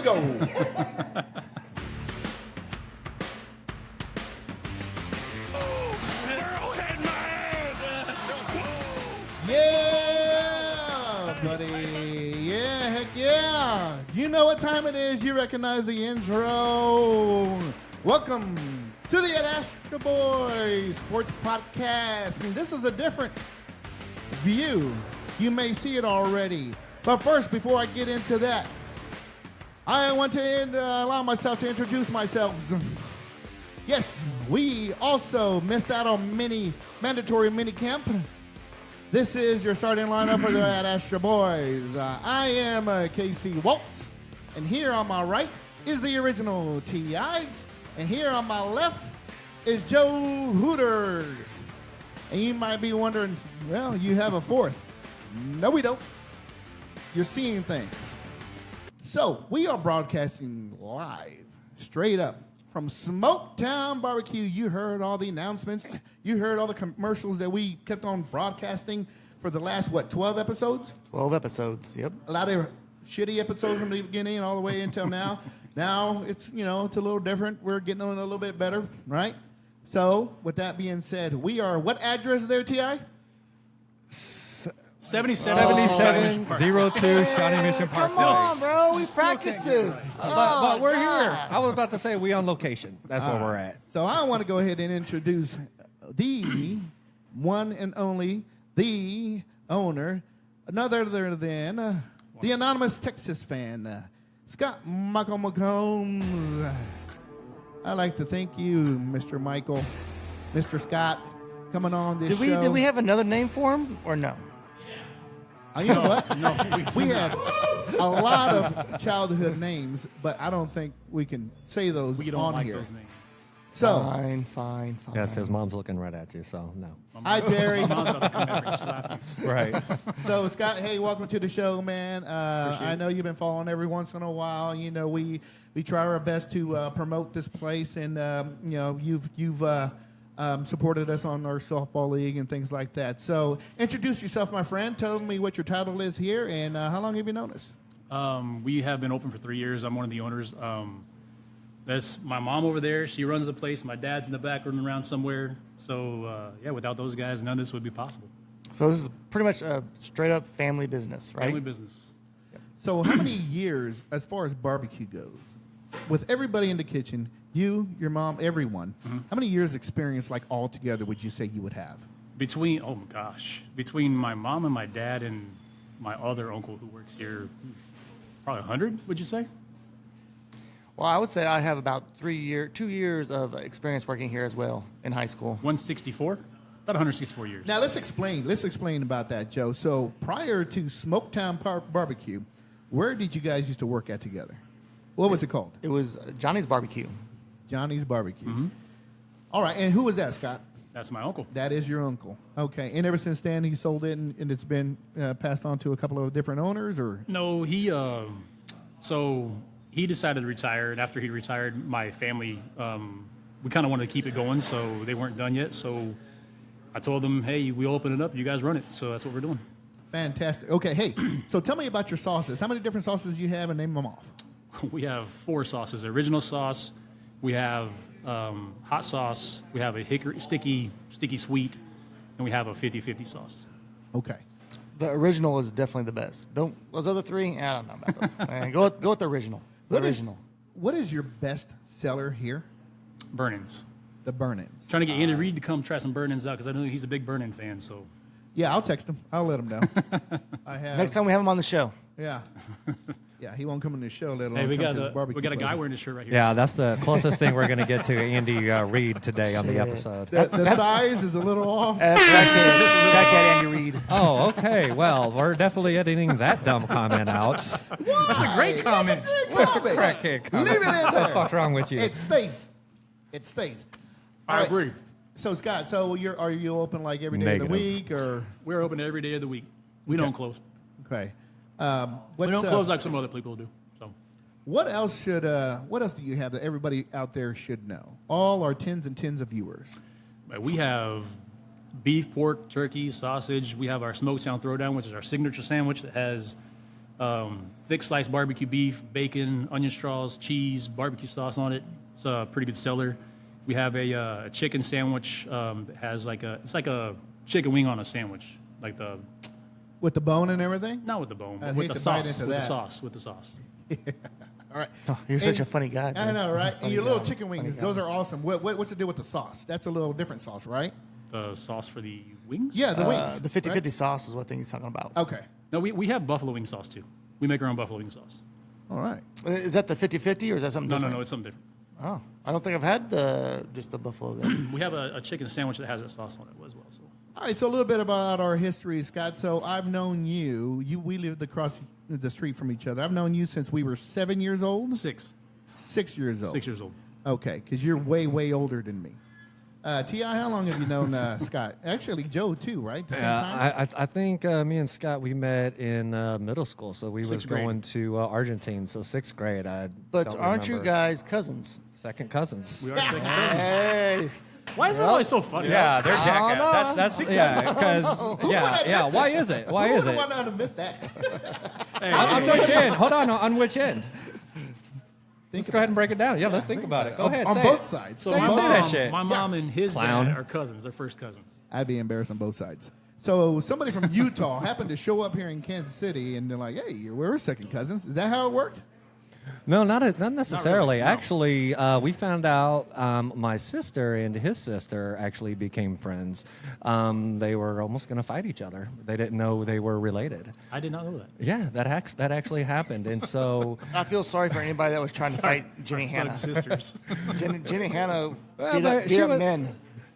go. Yeah, buddy. Yeah, heck yeah. You know what time it is. You recognize the intro. Welcome to the Ad Astra Boys Sports Podcast. And this is a different view. You may see it already. But first, before I get into that, I want to allow myself to introduce myself. Yes, we also missed out on mandatory mini camp. This is your starting lineup for the Ad Astra Boys. I am Casey Waltz, and here on my right is the original T.I., and here on my left is Joe Hooters. And you might be wondering, well, you have a fourth. No, we don't. You're seeing things. So, we are broadcasting live, straight up, from Smoketown BBQ. You heard all the announcements. You heard all the commercials that we kept on broadcasting for the last, 12 episodes? 12 episodes, yep. A lot of shitty episodes from the beginning all the way until now. Now, it's, it's a little different. We're getting on a little bit better, right? So, with that being said, we are, what address is there, T.I.? 7702 Shawnee Mission Park. Come on, bro. We practiced this. But we're here. I was about to say we on location. That's where we're at. So I want to go ahead and introduce the one and only, the owner, none other than the anonymous Texas fan, Scott Michael McCombs. I'd like to thank you, Mr. Michael, Mr. Scott, coming on this show. Did we have another name for him or no? You know what? No, we had a lot of childhood names, but I don't think we can say those We don't on like here. those names. So, Fine. Yes, his mom's looking right at you, so no. hi, Jerry. My mom's about to come back and slap you. Right. So, Scott, hey, welcome to the show, man. I know you've been following every once in a while. We try our best to promote this place, and you've supported us on our softball league and things like that. So, introduce yourself, my friend. Tell me what your title is here, and how long have you known us? We have been open for 3 years. I'm one of the owners. That's my mom over there. She runs the place. My dad's in the back running around somewhere. So, without those guys, none of this would be possible. So this is pretty much a straight-up family business, right? Family business. So, how many years, as far as barbecue goes, with everybody in the kitchen, you, your mom, everyone, how many years experience, like, all together would you say you would have? Between my mom and my dad and my other uncle who works here, probably 100, would you say? Well, I would say I have about 2 years of experience working here as well in high school. 164? About 164 years. Now, let's explain about that, Joe. So, prior to Smoketown Barbecue, where did you guys used to work at together? What was it called? It was Johnny's Barbecue. Johnny's Barbecue. All right, and who was that, Scott? That's my uncle. That is your uncle. Okay, and ever since then, he sold it, and it's been passed on to a couple of different owners, or? No, he decided to retire, and after he retired, my family, we kind of wanted to keep it going, so they weren't done yet. So I told them, hey, we'll open it up, you guys run it. So that's what we're doing. Fantastic. Okay, hey, so tell me about your sauces. How many different sauces do you have, and name them off? We have 4 sauces. Original sauce, we have hot sauce, we have a hickory sticky sweet, and we have a 50-50 sauce. Okay. The original is definitely the best. Those other 3, I don't know about those. Man, go with the original. What is your best seller here? Burn-ins. The burn-ins. Trying to get Andy Reid to come try some burn-ins out because I know he's a big burn-in fan. So Yeah, I'll text him. I'll let him know. Next time we have him on the show. Yeah. Yeah, he won't come in the show. Let alone hey, we come got to his barbecue a guy place. wearing a shirt right here. Yeah, that's the closest thing we're going to get to Andy Reid today on the episode. The size is a little off. Crackhead Andy Reid. Oh, okay. Well, we're definitely editing that dumb comment out. That's a great comment. Crackhead comment. Leave it in What there. the fuck's wrong with you? It stays. I All right. agree. So, Scott, are you open like every day of the Negative. week, or? We're open every day of the week. We don't close. Okay. We don't close like some other people do. So What else do you have that everybody out there should know? All our tens and tens of viewers. we have beef, pork, turkey, sausage. We have our Smoketown Throwdown, which is our signature sandwich that has Thick sliced barbecue beef, bacon, onion straws, cheese, barbecue sauce on it. It's a pretty good seller. We have a chicken sandwich that has it's like a chicken wing on a sandwich, like the With the bone and everything? not with the bone, but I'd with hate the to bite sauce, into with the that. sauce, with the sauce. All right. Oh, you're such And- a funny guy. I dude. know, right? And Funny your little guy. chicken wings, Funny those guy. are awesome. What's the deal with the sauce? That's a little different sauce, right? The sauce for the wings? Yeah, the wings. The 50-50 right? sauce is what thing he's talking about. Okay. No, we have buffalo wing sauce too. We make our own buffalo wing sauce. All right. Is that the 50-50 or is that something No, different? no, it's something different. Oh, I don't think I've had just the buffalo then. We have a chicken sandwich that has that sauce on it as well. So All right, so a little bit about our history, Scott. So I've known you. We lived across the street from each other. I've known you since we were 7 years old. 6 6 years old. years old. Okay, because you're way, way older than me. T.I., how long have you known Scott? Actually, Joe, too, right? The same time? Yeah, I think me and Scott, we met in middle school. So we was Sixth grade. going to Argentine. So sixth grade. But don't aren't you remember. guys cousins? Second cousins? We are second cousins. Hey. Why is that always so funny? Yeah, they're I don't jackass. That's yeah, because yeah. Why is it? Why is Who it? would want to admit that? Hey, On which end? Hold on which end? Think Let's go ahead and break it down. Yeah, let's think about it. Go ahead, On say both it. sides. So Say- my say that mom, shit. my mom and his Clown. dad are cousins. They're first cousins. I'd be embarrassed on both sides. So somebody from Utah happened to show up here in Kansas City, and they're like, "Hey, we're second cousins." Is that how it worked? No, not necessarily. no. Actually, we found out my sister and his sister actually became friends. They were almost going to fight each other. They didn't know they were related. I did not know that. Yeah, that actually happened. And so, I feel sorry for anybody that was trying to fight Jenny Hanna. Like sisters. Jenny Hanna Well, beat but up, she beat up was- men.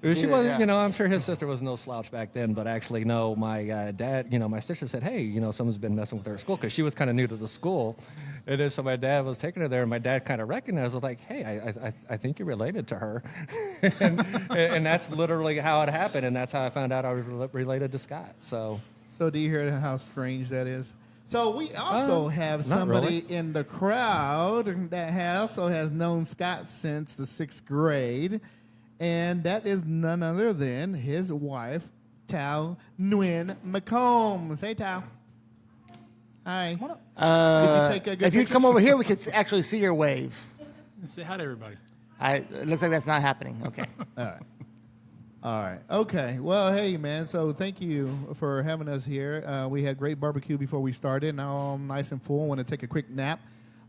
she Yeah, wasn't, yeah. I'm sure his sister was no slouch back then, but actually, no, my dad, my sister said, hey, someone's been messing with her at school because she was kind of new to the school. And then so my dad was taking her there, and my dad kind of recognized, was like, hey, I think you're related to her. and that's literally how it happened, and that's how I found out I was related to Scott. So, So do you hear how strange that is? So we also have not somebody really. in the crowd that also has known Scott since the 6th grade, and that is none other than his wife, Tao Nguyen McCombs. Hey, Tao. Hi. Did you take a good If you'd picture? come over here, we could actually see your wave. Say hi to everybody. It looks like that's not happening. Okay. All right. Okay. Well, hey, man. So thank you for having us here. We had great barbecue before we started. Now I'm nice and full. Want to take a quick nap.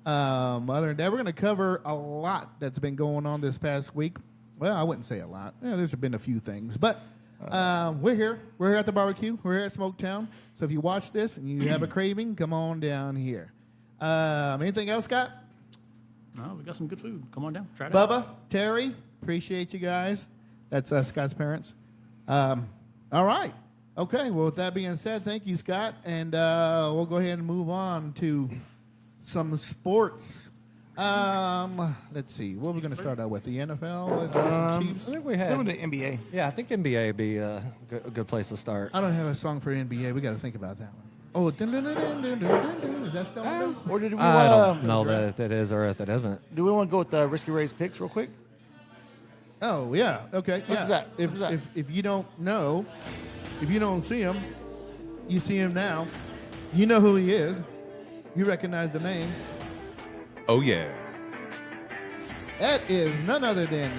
Other than that, we're going to cover a lot that's been going on this past week. Well, I wouldn't say a lot. Yeah, there's been a few things, but we're here. We're here at the barbecue. We're here at Smoketown. So if you watch this and you have a craving, come on down here. Anything else, Scott? No, we got some good food. Come on down. Try it out. Bubba, Terry, appreciate you guys. That's Scott's parents. All right. Okay. Well, with that being said, thank you, Scott. And we'll go ahead and move on to some sports. Let's see. What are we going to start out with? The NFL? Is there some I Chiefs? think we Doing had, the NBA. yeah, I think NBA would be a good place to start. I don't have a song for NBA. We got to think about that one. Oh, dun, dun, dun, dun, dun, dun, dun. Is that still on there? Or did we I want don't know that if it is or if it isn't. Do we want to go with the Risky Rays picks real quick? Oh, yeah. Okay. What's yeah. that? If, What's that? if you don't know, if you don't see him, you see him now. You know who he is. You recognize the name. Oh, yeah. That is none other than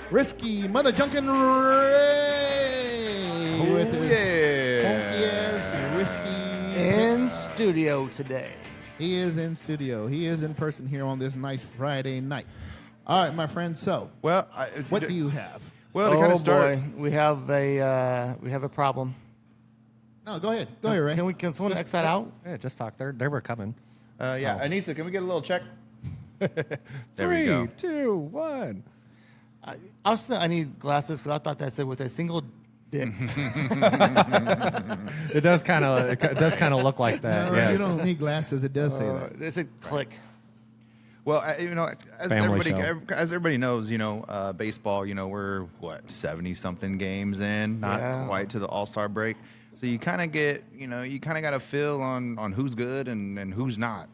Risky Mother Junkin Ray with his funky ass Risky In picks. studio today. He is in studio. He is in person here on this nice Friday night. All right, my friend. So, Well, what do you have? Well, to kind Oh of start. boy, we have a problem. No, go ahead. Go ahead, Ray. Can someone X that out? Yeah, just talk. They were coming. Yeah, Oh. Anissa, can we get a little check? There we 3, go. 2, 1. I need glasses because I thought that said with a single dick. It does kind of look like that. No, yes. you don't need glasses. It does say that. It's a click. Well, as Family everybody knows, baseball, we're 70-something games in, not Yeah. quite to the All-Star break. So you kind of get, you kind of got a feel on who's good and who's not.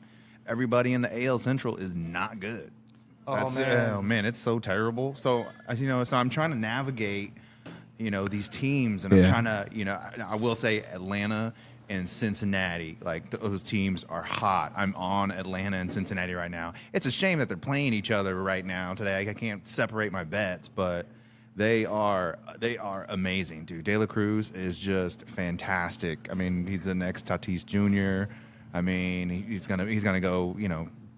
Everybody in the AL Central is not good. Oh, man. Oh man, it's so terrible. So so I'm trying to navigate, these teams, and Yeah. I'm trying to, I will say Atlanta and Cincinnati. Like those teams are hot. I'm on Atlanta and Cincinnati right now. It's a shame that they're playing each other right now today. I can't separate my bets, but they are amazing, dude. De La Cruz is just fantastic. I mean, he's the next Tatis Jr. I mean, he's gonna go,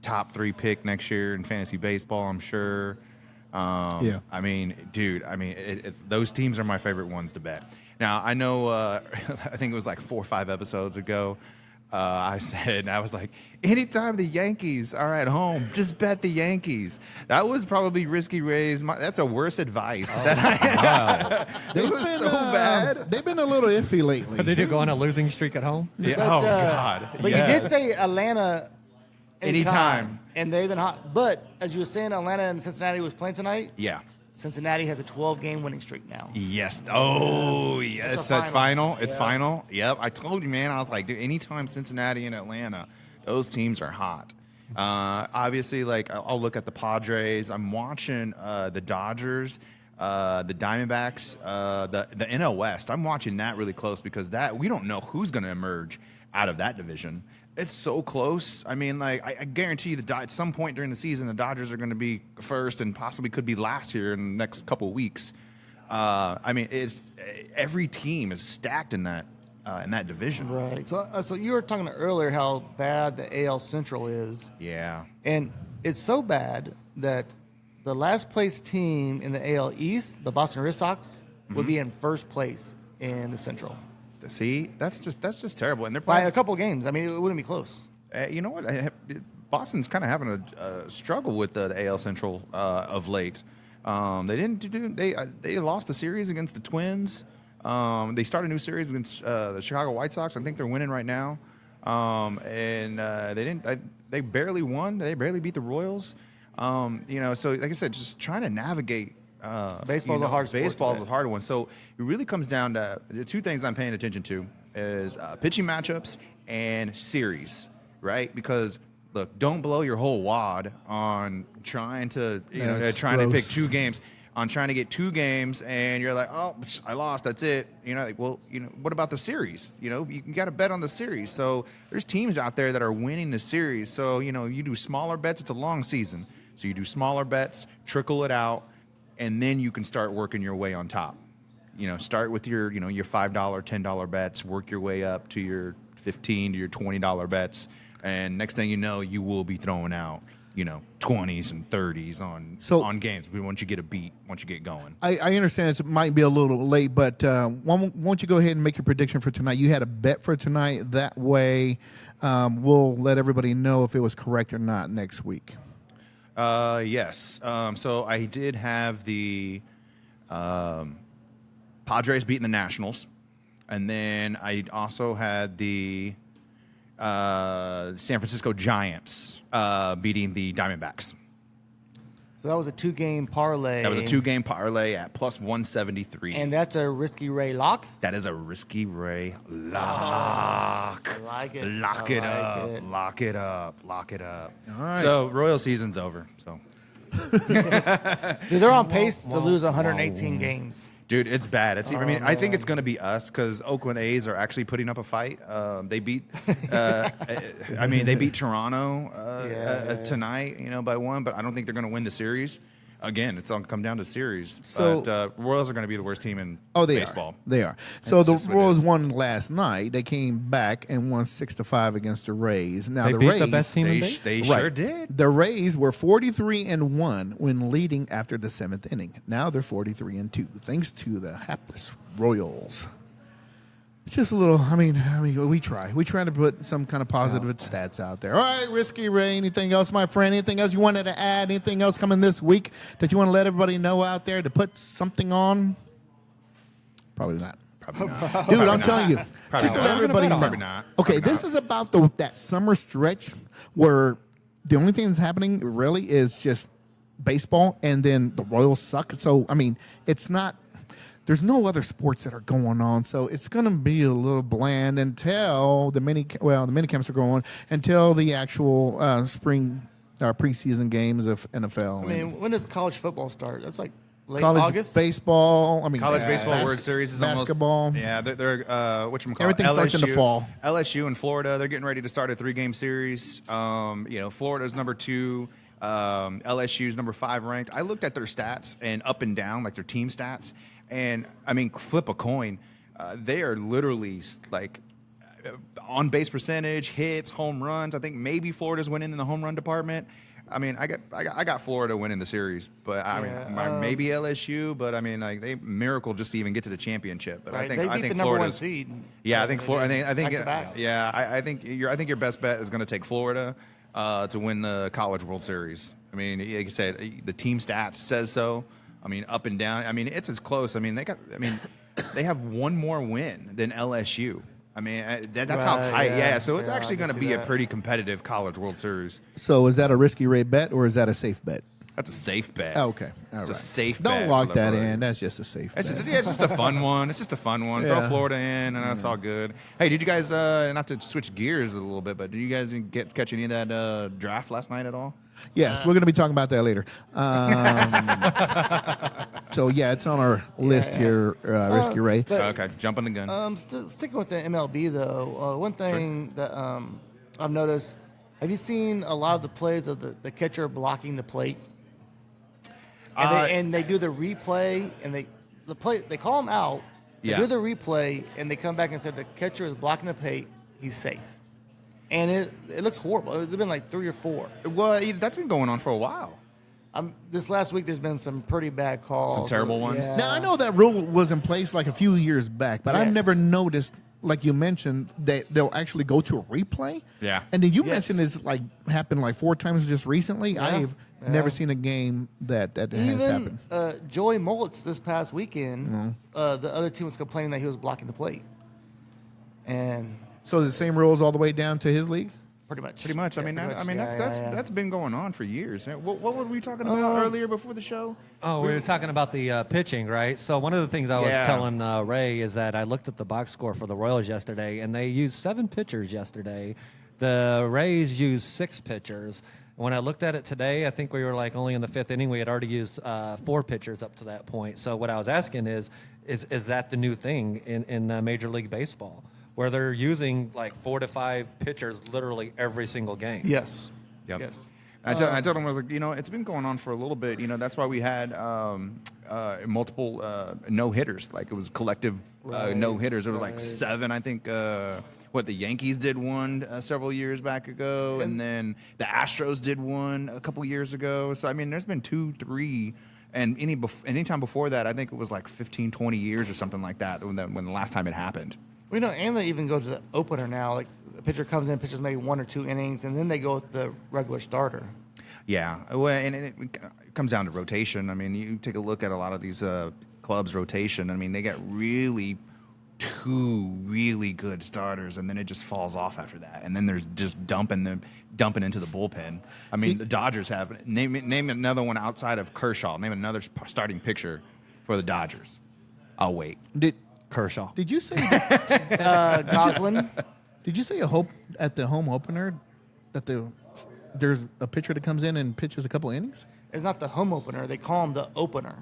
top 3 pick next year in fantasy baseball, I'm sure. Yeah. I mean, dude, those teams are my favorite ones to bet. Now, I know, I think it was like 4 or 5 episodes ago, I was like, anytime the Yankees are at home, just bet the Yankees. That was probably Risky Ray's. That's a worse advice. It was so bad. They've been a little iffy lately. They did go on a losing streak at home. Yeah, But, God. But yes. you did say Atlanta Anytime. and they've been hot. But as you were saying, Atlanta and Cincinnati was playing tonight. Yeah. Cincinnati has a 12-game winning streak now. Yes. Oh, yes. That's a That's final. It's Yeah. final. Yep. I told you, man. I was like, dude, anytime Cincinnati and Atlanta, those teams are hot. Obviously, like, I'll look at the Padres. I'm watching the Dodgers, the Diamondbacks, the NL West. I'm watching that really close because we don't know who's going to emerge out of that division. It's so close. I mean, like, I guarantee you at some point during the season, the Dodgers are going to be first and possibly could be last here in the next couple of weeks. I mean, every team is stacked in that division. Right. So you were talking earlier how bad the AL Central is. Yeah. And it's so bad that the last place team in the AL East, the Boston Red Sox, would be in first place in the Central. See, that's just terrible. And they're By playing a couple games. I mean, it wouldn't be close. You know what? Boston's kind of having a struggle with the AL Central of late. They didn't do. They lost the series against the Twins. They start a new series against the Chicago White Sox. I think they're winning right now. And they didn't. They barely won. They barely beat the Royals. So like I said, just trying to navigate. Baseball's a hard sport Baseball's to a bet. hard one. So it really comes down to the 2 things I'm paying attention to is pitching matchups and series, right? Because look, don't blow your whole wad on trying to That's trying to pick gross. 2 games. On trying to get 2 games and you're like, oh, I lost. That's it. What about the series? You got to bet on the series. So there's teams out there that are winning the series. So, you do smaller bets. It's a long season. So you do smaller bets, trickle it out, and then you can start working your way on top. Start with your $5, $10 bets, work your way up to your $15 to your $20 bets. And next thing you know, you will be throwing out 20s and 30s on games once you get a beat, once you get going. I understand it might be a little late, but why don't you go ahead and make your prediction for tonight? You had a bet for tonight. That way we'll let everybody know if it was correct or not next week. Yes. So I did have the Padres beating the Nationals. And then I also had the San Francisco Giants beating the Diamondbacks. So that was a 2-game parlay. That was a 2-game parlay at plus 173. And that's a Risky Ray lock? That is a Risky Ray lock. I like it. Lock I it like up. it. Lock it up. Lock it up. All right. So Royal season's over. So, Dude, they're on pace to lose 118 games. dude, it's bad. I think it's going to be us because Oakland A's are actually putting up a fight. They beat, they beat Toronto tonight, by 1. But I don't think they're going to win the series. Again, it's all come down to series. So- But Royals are going to be the worst team in They baseball. are. They are. So That's the just what it Royals is. won last night. They came back and won 6-5 against the Rays. Now They the beat Rays, the best team in baseball. They Right. sure did. The Rays were 43-1 when leading after the 7th inning. Now they're 43-2 thanks to the hapless Royals. Just a little. We try. We try to put some kind of positive stats out there. All right, Risky Ray. Anything else, my friend? Anything else you wanted to add? Anything else coming this week that you want to let everybody know out there to put something on? Probably not. Probably not. Dude, Probably I'm not. telling you. Probably Just to not. let everybody know. Probably not. Okay, Probably this not. is about that summer stretch where the only thing that's happening really is just baseball, and then the Royals suck. So, it's not. There's no other sports that are going on, so it's going to be a little bland until the mini camps are going until the actual spring preseason games of NFL. When does college football start? That's like late college August. baseball. I mean, College baseball World Series is basketball. almost. Yeah, they're whatchamacallit, Everything starts in the fall. LSU and Florida, they're getting ready to start a 3-game series. Florida's number 2. LSU's number 5 ranked. I looked at their stats and up and down, like their team stats, and I mean, flip a coin. They are literally like on base percentage, hits, home runs. I think maybe Florida's winning in the home run department. I mean, I got Florida winning the series, but I mean, maybe LSU, but I mean, like they miracle just to even get to the championship. But Right. I They think beat the number Florida's 1 seed. Yeah, I think Florida. I think Back-to-back. yeah, I think your best bet is going to take Florida to win the College World Series. I mean, like you said, the team stats says so. I mean, up and down. I mean, it's as close. I mean, they have one more win than LSU. I mean, that's how Right, tight. Yeah, so it's yeah, actually I going to can be see a that. pretty competitive College World Series. So is that a risky rate bet or is that a safe bet? That's a safe bet. Oh, okay, all It's right. a safe Don't bet. lock for the that Brewers. in. That's just a safe bet. It's just a fun one. It's just a fun one. Yeah. Throw Florida in, and it's all good. Hey, did you guys, not to switch gears a little bit, but did you guys catch any of that draft last night at all? Yes, we're going to be talking about that later. So yeah, it's on our list here, risky rate. But, Okay, jumping the gun. sticking with the MLB though, one thing that I've noticed: have you seen a lot of the plays of the catcher blocking the plate? And they do the replay, and they call him out. They Yeah. do the replay, and they come back and said the catcher is blocking the plate. He's safe, and it looks horrible. There's been like 3 or 4. Well, that's been going on for a while. This last week, there's been some pretty bad calls. Some terrible ones? Yeah. Now I know that rule was in place like a few years back, but I've Yes. never noticed, like you mentioned, that they'll actually go to a replay. Yeah. And then you Yes. mentioned this like happened like 4 times just recently. I've never seen a game that has Even happened. Joey Mullets this past weekend, Mm-hmm. the other team was complaining that he was blocking the plate, and So the same rules all the way down to his league. pretty much. Pretty much. Yeah, I mean, pretty much. Yeah. that's been going on for years. What were we talking about earlier before the show? Oh, we were talking about the pitching, right? So one of the things I was Yeah. telling Ray is that I looked at the box score for the Royals yesterday, and they used 7 pitchers yesterday. The Rays used 6 pitchers. When I looked at it today, I think we were like only in the 5th inning. We had already used 4 pitchers up to that point. So what I was asking is that the new thing in Major League Baseball, where they're using like 4 to 5 pitchers literally every single game? Yes. Yep. Yes. I told him, I was like, it's been going on for a little bit. That's why we had multiple no-hitters. Like, it was collective no-hitters. It was like 7, I think. The Yankees did one several years back ago, and then the Astros did one a couple years ago. So, I mean, there's been 2, 3, and any time before that, I think it was like 15, 20 years or something like that when the last time it happened. We know, and they even go to the opener now. Like the pitcher comes in, pitches maybe 1 or 2 innings, and then they go with the regular starter. Yeah, well, and it comes down to rotation. I mean, you take a look at a lot of these clubs' rotation. I mean, they get really 2 really good starters, and then it just falls off after that. And then they're just dumping into the bullpen. I mean, the Dodgers have name another one outside of Kershaw. Name another starting pitcher for the Dodgers. I'll wait. Kershaw. Did you say Goslin. Did you say at the home opener that there's a pitcher that comes in and pitches a couple innings? It's not the home opener. They call him the opener.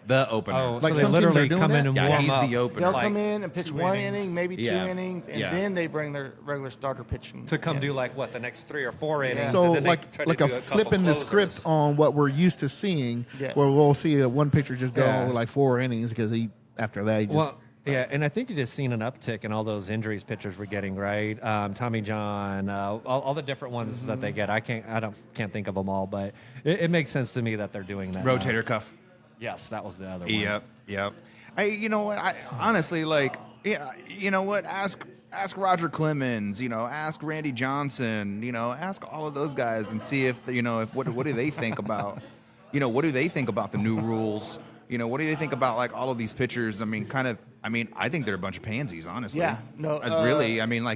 The opener. Oh, Like so they some teams literally are doing come in that? and Yeah, warm he's up. the opener. They'll Like, come in and pitch 2 1 innings. inning, maybe 2 Yeah. innings, and Yeah. then they bring their regular starter pitching to come in. do like what the next 3 or 4 innings. So and then they like try to a do couple flipping the closers. script on what we're used to seeing, Yes. where we'll see one pitcher just go Yeah. like 4 innings because after that he just Well, yeah, and I think you just seen an uptick in all those injuries pitchers were getting, right? Tommy John, all the different ones that they get. I can't think of them all, but it makes sense to me that they're doing that. now. Rotator cuff. Yes, that was the other one. Yep. You know what? I honestly like. Yeah. You know what? Ask Roger Clemens. Ask Randy Johnson. Ask all of those guys and see if what do they think about. What do they think about the new rules? What do they think about like all of these pitchers? I mean, I think they're a bunch of pansies, honestly. Yeah. No. Really. I mean,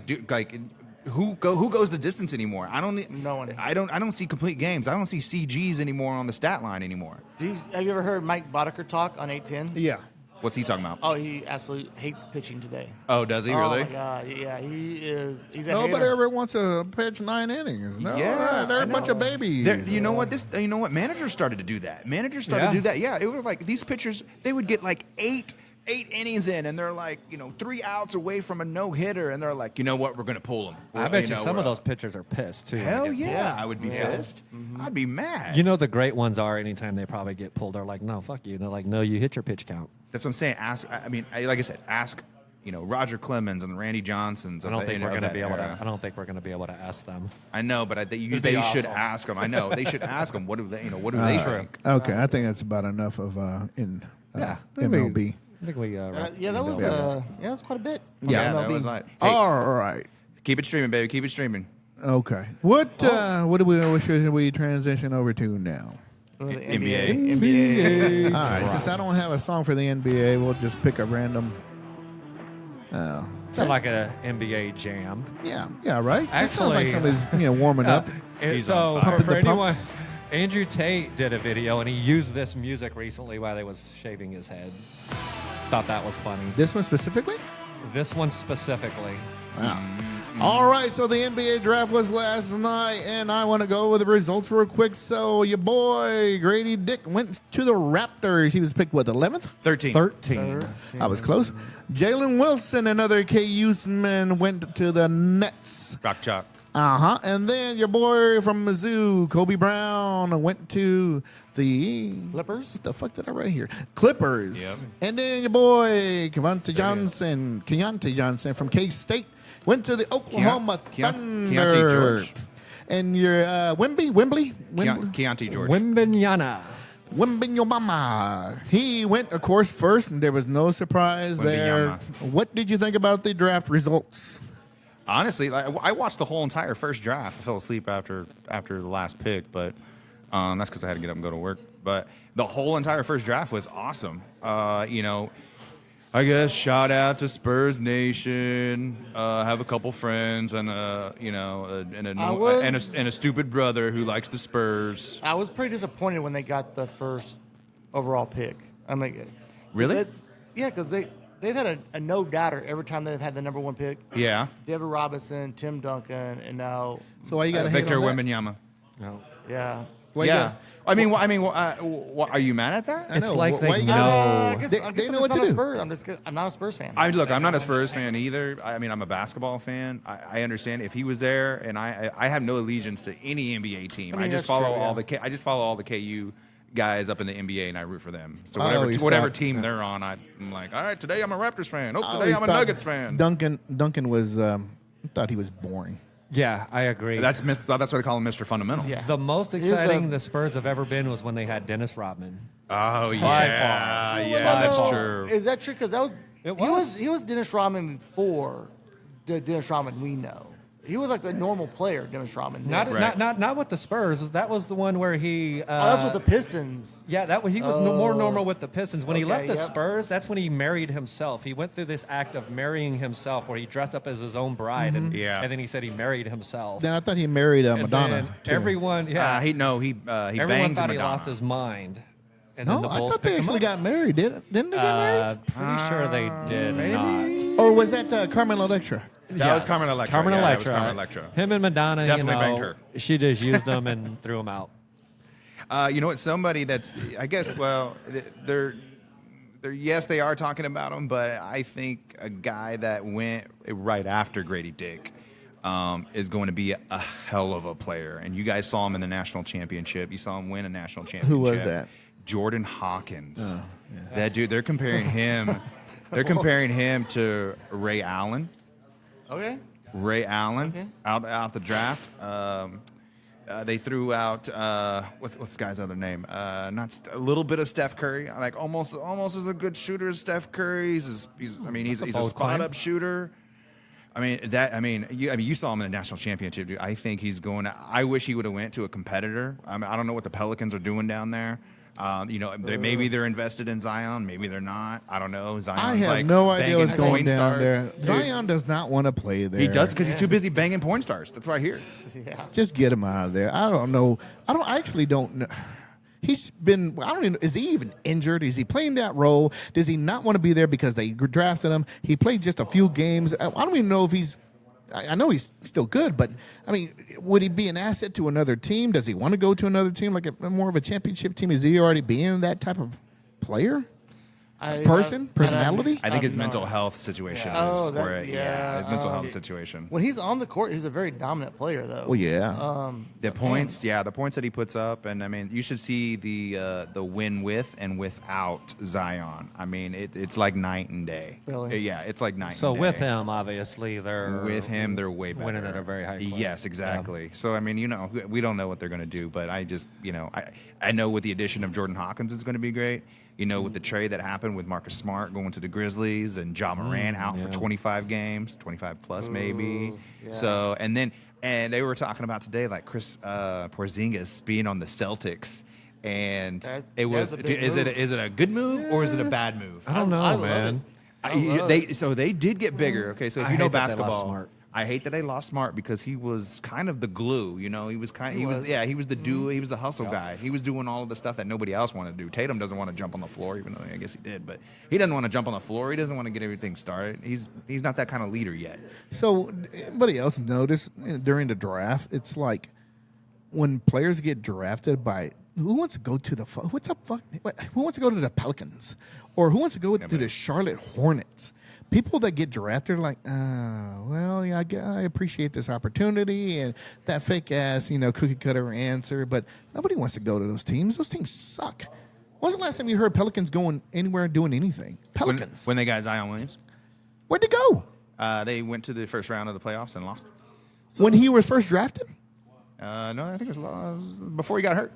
who goes the distance anymore? No one. I don't see complete games. I don't see CGs anymore on the stat line anymore. Have you ever heard Mike Boddicker talk on 810? yeah. What's he talking about? Oh, he absolutely hates pitching today. Oh, does he Oh really? my God, yeah, he's a Nobody hater. ever wants to pitch 9 innings. No, Yeah, they're I a bunch know. of babies. You know what? You know what? Managers started to do that. Managers started to do that. Yeah, it was like these pitchers. They would get like eight innings in, and they're like 3 outs away from a no hitter, and they're like, you know what? We're gonna pull them. I bet you some of those pitchers are pissed too. when Hell they get yeah, pulled. I would be pissed. I'd be mad. You know the great ones are anytime they probably get pulled, they're like, no, fuck you. And they're like, no, you hit your pitch count. That's what I'm saying. Like I said, ask Roger Clemens and Randy Johnsons. I of don't the- think we're of going to that be able era. to. I don't think we're going to be able to ask them. I know, but they be should awesome. ask them. I know they should ask them. What do they? What do they think? Okay, I think that's about enough of in Yeah, MLB. I think we. Yeah, that was that's quite a bit. Yeah, that MLB. was like. Hey, All right. keep it streaming, baby. Keep it streaming. Okay. What should we transition over to now? The NBA. All right. Since I don't have a song for the NBA, we'll just pick a random. Oh. Sound like a NBA jam. Yeah. Right. It sounds like Actually, somebody's warming up. He's So on fire. for Pumping the anyone, pumps. Andrew Tate did a video and he used this music recently while he was shaving his head. Thought that was funny. This one specifically. This one specifically. Wow. All right, so the NBA draft was last night, and I want to go over the results real quick. So your boy Grady Dick went to the Raptors. He was picked, 11th? 13. 13. I was close. Jalen Wilson, another KU-man, went to the Nets. Rock chalk. Uh-huh. And then your boy from Mizzou, Kobe Brown, went to the... Clippers? What the fuck did I write here? Clippers. Yep. And then your boy, Keontae Johnson from K-State, went to the Oklahoma Thunder. Keontae George. And your Wembley? Keontae George. Wimbenyana. Wembenyama. He went, of course, first, and there was no surprise there. Wembanyama. What did you think about the draft results? Honestly, I watched the whole entire first draft. I fell asleep after the last pick, but that's because I had to get up and go to work. But the whole entire first draft was awesome. I guess shout out to Spurs Nation. Have a couple friends and a stupid brother who likes the Spurs. I was pretty disappointed when they got the first overall pick. I'm like, Really? Yeah, because they've had a no-doubter every time they've had the number 1 pick. Yeah. David Robinson, Tim Duncan, and now So why you got to hate Victor on that? Wembanyama. No. yeah. Why you Yeah. gotta- Are you mad at that? I It's know. like Why they you know. gotta- I guess, They I guess know I'm what just to not a do. Spurs. I'm not a Spurs fan. I'm not a Spurs fan either. I'm a basketball fan. I understand if he was there, and I have no allegiance to any NBA team. I mean, I just that's follow true, I just follow all the KU guys up in the NBA, and I root for them. So I always whatever thought- team they're on, I'm like, all right, today I'm a Raptors fan. Oh, I today always I'm a thought Nuggets fan. Duncan was, thought he was boring. Yeah, I agree. That's why they call him Mr. Fundamental. Yeah. the most the- exciting the Spurs have ever been was when they had Dennis Rodman. Oh By yeah, far. yeah, By that's far. true. Is that true? Because that was It he was. he was Dennis Rodman before the Dennis Rodman we know. He was like the normal player, Dennis Rodman. Not, Right. not with the Spurs. That was the one where he. that's with the Pistons. Yeah, he was more normal with the Pistons. When he Okay, left the yep. Spurs, that's when he married himself. He went through this act of marrying himself, where he dressed up as his own bride, Yeah. and then he said he married himself. Then I thought he married And Madonna. then too. everyone, yeah, He everyone banged thought he Madonna. lost his mind. And No, then the I Bulls thought they picked him actually up. got married. Didn't they get married? Pretty sure they did not. Or was that Carmen Electra? That was Carmen Electra. Carmen Yeah, it was Electra. Carmen Electra. Him and Madonna, Definitely banged her. she just used them and threw them out. You know what? Somebody that's, I guess, well, they're yes, they are talking about him, but I think a guy that went right after Grady Dick is going to be a hell of a player. And you guys saw him in the national championship. You saw him win a national championship. Who was that? Jordan Hawkins. That dude. They're comparing him. They're comparing him to Ray Allen. Okay. Ray Allen Okay. out the draft. They threw out what's the guy's other name? A little bit of Steph Curry. Like almost as a good shooter as Steph Curry. He's a bold spot claim. up shooter. You saw him in the national championship, dude. I think he's going to. I wish he would have went to a competitor. I don't know what the Pelicans are doing down there. Maybe they're invested in Zion. Maybe they're not. I don't know. Zion's I have like no idea banging what's going porn down stars. there. Dude, Zion does not want to play there. he does because he's too busy banging porn stars. That's what I hear. Yeah. Just get him out of there. I don't know. I actually don't know. He's been, I don't even, is he even injured? Is he playing that role? Does he not want to be there because they drafted him? He played just a few games. I don't even know if he's, I know he's still good, but I mean, would he be an asset to another team? Does he want to go to another team, like more of a championship team? Is he already being that type of player? Personality? I think his mental health situation is where his mental health situation. When he's on the court, he's a very dominant player, though. Well, yeah. The points that he puts up, and I mean, you should see the win with and without Zion. I mean, it's like night and day. Really? Yeah, it's like night. So and day. with him, obviously, they're way better. winning at a very high clip. Yes, exactly. Yeah. So I mean, we don't know what they're going to do, but I just, I know with the addition of Jordan Hawkins, it's going to be great. With the trade that happened with Marcus Smart going to the Grizzlies and Ja Morant out for 25 games, 25 plus maybe. Yeah. So, and they were talking about today, like Chris Porzingis being on the Celtics. And is it a good move or is it a bad move? I don't know, man. They did get bigger. Okay, so if you know basketball, I hate that they lost Smart because he was kind of the glue. He was the dude. He was the hustle guy. He was doing all of the stuff that nobody else wanted to do. Tatum doesn't want to jump on the floor, even though I guess he did, but he doesn't want to jump on the floor. He doesn't want to get everything started. He's not that kind of leader yet. So anybody else notice during the draft, it's like when players get drafted by who wants to go to who wants to go to the Pelicans or who wants to go to the Charlotte Hornets? People that get drafted are like, I appreciate this opportunity and that fake ass, cookie cutter answer, but nobody wants to go to those teams. Those teams suck. When was the last time you heard Pelicans going anywhere doing anything? Pelicans. When they got Zion Williams? Where'd they go? They went to the first round of the playoffs and lost. When he was first drafted? No, I think it was before he got hurt.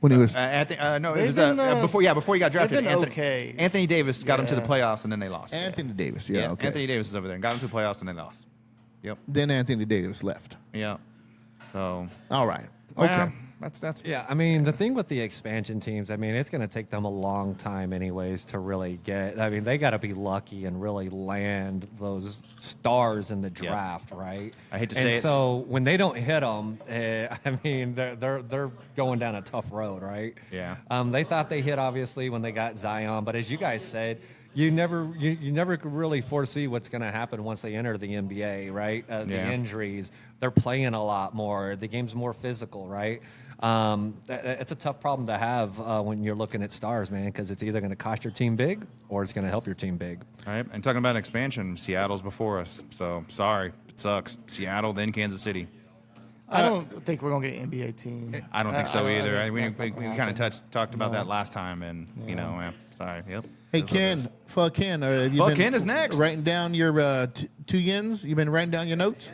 When he was before he got drafted. Okay. Anthony Davis got him to the playoffs and then they lost. Anthony Davis, okay. Anthony Davis was over there and got him to the playoffs and they lost. Yep. Then Anthony Davis left. Yeah. So. All right. Okay. That's. Yeah, I mean, the thing with the expansion teams, I mean, it's going to take them a long time, anyways, to really get. I mean, they got to be lucky and really land those stars in the draft, right? I hate to say it. So when they don't hit them, I mean, they're going down a tough road, right? Yeah. They thought they hit obviously when they got Zion, but as you guys said. You never could really foresee what's going to happen once they enter the NBA, right? The injuries, they're playing a lot more. The game's more physical, right? It's a tough problem to have when you're looking at stars, man, because it's either going to cost your team big or it's going to help your team big. All right, and talking about expansion, Seattle's before us, so sorry, it sucks. Seattle, then Kansas City. I don't think we're going to get an NBA team. I don't think so either. We kind of talked about that last time, and, sorry. Yep. Hey, Ken, have you Ken is next. Writing down your 2 yens? You've been writing down your notes?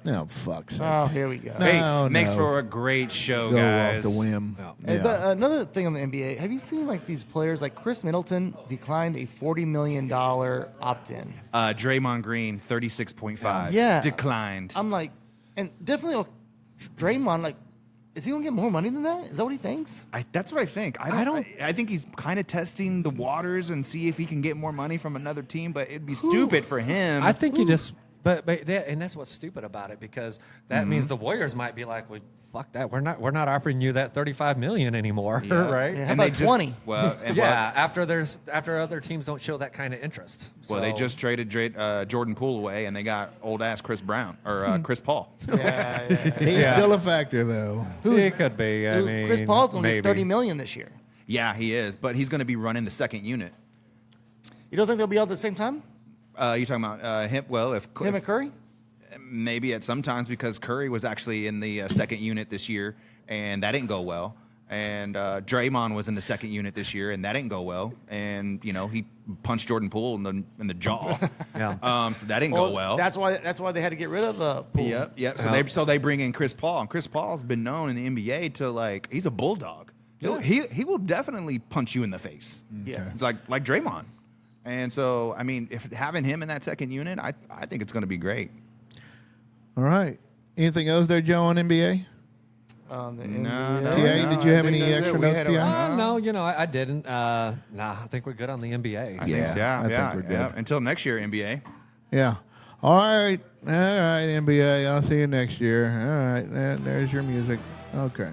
No, fuck. Oh, here we go. Hey, makes for a great show, Go guys. off the whim. Yeah. But another thing on the NBA, have you seen these players like Chris Middleton declined a $40 million opt-in? Draymond Green, 36.5. Yeah. Declined. I'm like, and definitely Draymond, is he gonna get more money than that? Is that what he thinks? That's what I think. I think he's kind of testing the waters and see if he can get more money from another team, but it'd be stupid for him. I think you just. But and that's what's stupid about it because that means the Warriors might be like, well, fuck that. We're not offering you that $35 million anymore, right? Yeah, how about 20? After other teams don't show that kind of interest. Well, they just traded Jordan Poole away, and they got old ass Chris Brown or Chris Paul. He's still a factor though. It could be. I mean, Chris Paul's going to get $30 million this year. Yeah, he is, but he's going to be running the second unit. You don't think they'll be all at the same time? You talking about him? Well, if him and Curry, maybe at some times because Curry was actually in the second unit this year, and that didn't go well. And Draymond was in the second unit this year, and that didn't go well. And he punched Jordan Poole in the jaw. So that didn't go well. That's why they had to get rid of Poole. Yeah. So they bring in Chris Paul, and Chris Paul's been known in the NBA to he's a bulldog. Yeah. He will definitely punch you in the face. Yes, like Draymond. And so, I mean, if having him in that second unit, I think it's going to be great. All right. Anything else there, Joe, on NBA? No. T.I., did you have any extra notes, T.I.? No, I didn't. I think we're good on the NBA. I think we're good. Yeah. Until next year, NBA. Yeah. All right, NBA. I'll see you next year. All right, there's your music. Okay.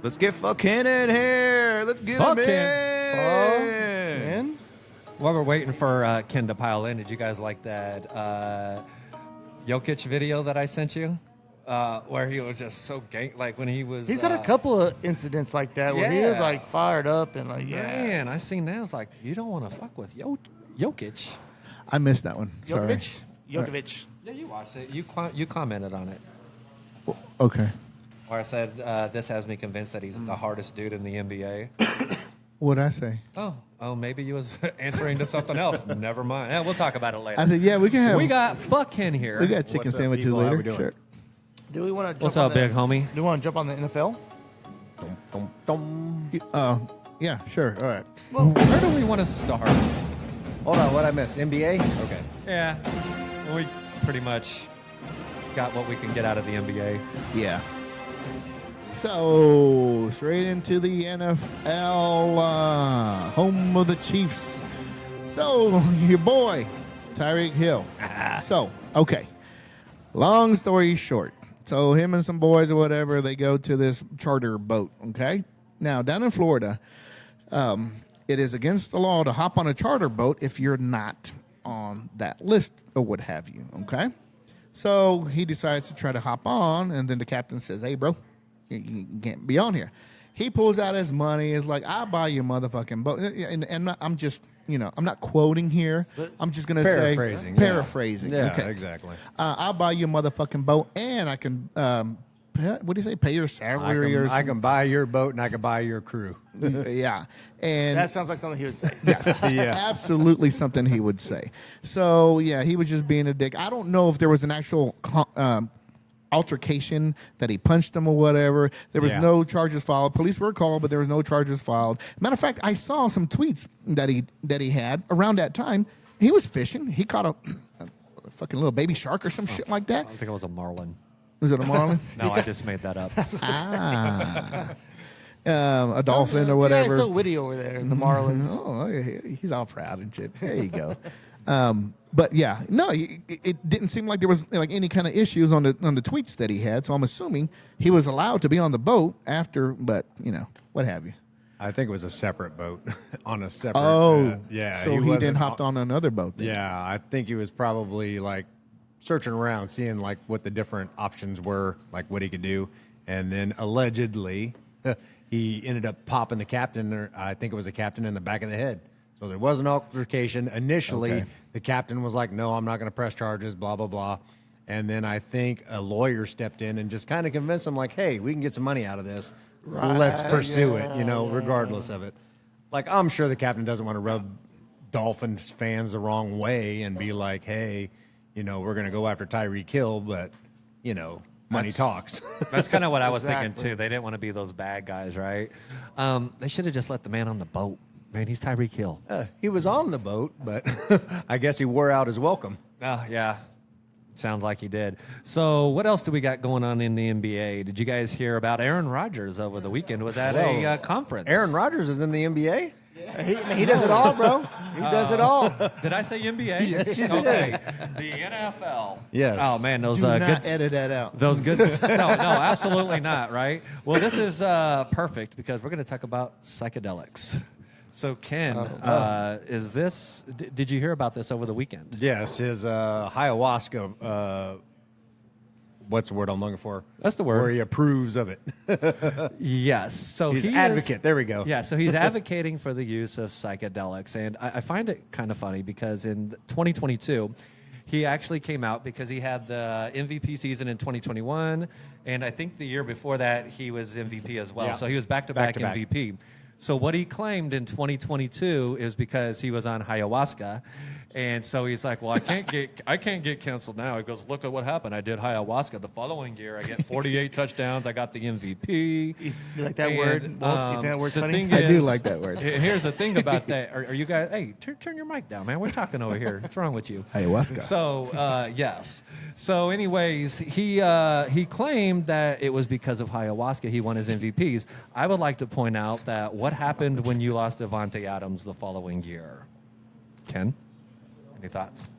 Let's get fucking in here. Let's get him Fucking. And While we're waiting for Ken to pile in, did you guys like that Jokic video that I sent you? Where he was just so like when he was. he's had a couple of incidents like that where he was yeah. like fired up and like, yeah. Man, I seen that. I was like, you don't want to fuck with Jokic. I missed that one. Sorry. Jokovic. Yeah, you watched it. You commented on it. Okay. Where I said this has me convinced that he's the hardest dude in the NBA. What'd I say? Oh, maybe you was answering to something else. Never mind. Yeah, we'll talk about it later. I said, yeah, we can have. We got fuck in here. we got chicken What's up, sandwiches people? How we later. doing? Sure. Do we want to? What's up, big homie? Do we want to jump on the NFL? Dum, dum. Yeah, sure. All right. Well, where do we want to start? Hold on, what I missed? NBA? Okay. Yeah, we pretty much got what we can get out of the NBA. Yeah. So, straight into the NFL, home of the Chiefs. So, your boy, Tyreek Hill. So, okay. Long story short. So, him and some boys or whatever, they go to this charter boat, okay? Now, down in Florida, it is against the law to hop on a charter boat if you're not on that list or what have you, okay? So, he decides to try to hop on, and then the captain says, hey, bro, you can't be on here. He pulls out his money. Is like, I'll buy you a motherfucking boat. And I'm just, I'm not quoting here. I'm just going to say. Paraphrasing. Yeah, okay. exactly. I'll buy you a motherfucking boat, and I can, what do you say, pay your salary or I something? can buy your boat and I can buy your crew. Yeah. And That sounds like something he would say. yes, Yeah. absolutely something he would say. So, yeah, he was just being a dick. I don't know if there was an actual altercation that he punched him or whatever. There was Yeah. no charges filed. Police were called, but there was no charges filed. Matter of fact, I saw some tweets that he had around that time. He was fishing. He caught a fucking little baby shark or some shit like that. I think it was a marlin. Was it a marlin? No, I just made that up. A dolphin or Yeah, whatever. he's so witty over there in the Marlins. Oh, he's all proud and shit. There you go. But yeah, no, it didn't seem like there was like any kind of issues on the tweets that he had. So I'm assuming he was allowed to be on the boat after, but what have you. I think it was a separate boat on a separate. Oh, yeah. So he then wasn't hopped on another boat. Then. Yeah, I think he was probably like searching around, seeing like what the different options were, like what he could do, and then allegedly he ended up popping the captain, or I think it was the captain, in the back of the head. So there was an altercation. Initially, Okay. the captain was like, no, I'm not going to press charges, blah, blah, blah. And then I think a lawyer stepped in and just kind of convinced him, like, hey, we can get some money out of this. Let's pursue it, regardless of it. Like, I'm sure the captain doesn't want to rub Dolphins fans the wrong way and be like, hey, we're going to go after Tyreek Hill, but, money talks. That's kind of what I was thinking, Exactly. too. They didn't want to be those bad guys, right? They should have just let the man on the boat. Man, he's Tyreek Hill. He was on the boat, but I guess he wore out his welcome. Oh, yeah. Sounds like he did. So what else do we got going on in the NBA? Did you guys hear about Aaron Rodgers over the weekend? Was at a conference. Aaron Rodgers is in the NBA? He does it all, bro. He does it all. Did I say NBA? Yes, you did. Okay. The NFL. Yes. Oh, man, those Do not good... edit that out. Those good... No, absolutely not, right? Well, this is perfect because we're going to talk about psychedelics. So, Ken, is this... Did you hear about this over the weekend? Yes, his ayahuasca, what's the word I'm looking for? That's the word. Where he approves of it. Yes. So He's he advocate. There we go. Yeah, so he's advocating for the use of psychedelics. And I find it kind of funny because in 2022, he actually came out because he had the MVP season in 2021. And I think the year before that, he was MVP as well. Yeah. So he was back-to-back Back-to-back. MVP. So what he claimed in 2022 is because he was on ayahuasca, and so he's like, "Well, I can't get canceled now." He goes, "Look at what happened. I did ayahuasca. The following year, I get 48 touchdowns. I got the MVP." You like that word? Waltz? You think that word's the funny? thing I do is- like that word. Here's the thing about that. Are you guys? Hey, turn your mic down, man. We're talking over here. What's wrong with you? Ayahuasca. So yes. So anyways, he claimed that it was because of ayahuasca he won his MVPs. I would like to point out that what happened when you lost Devontae Adams the following year. Ken, any thoughts?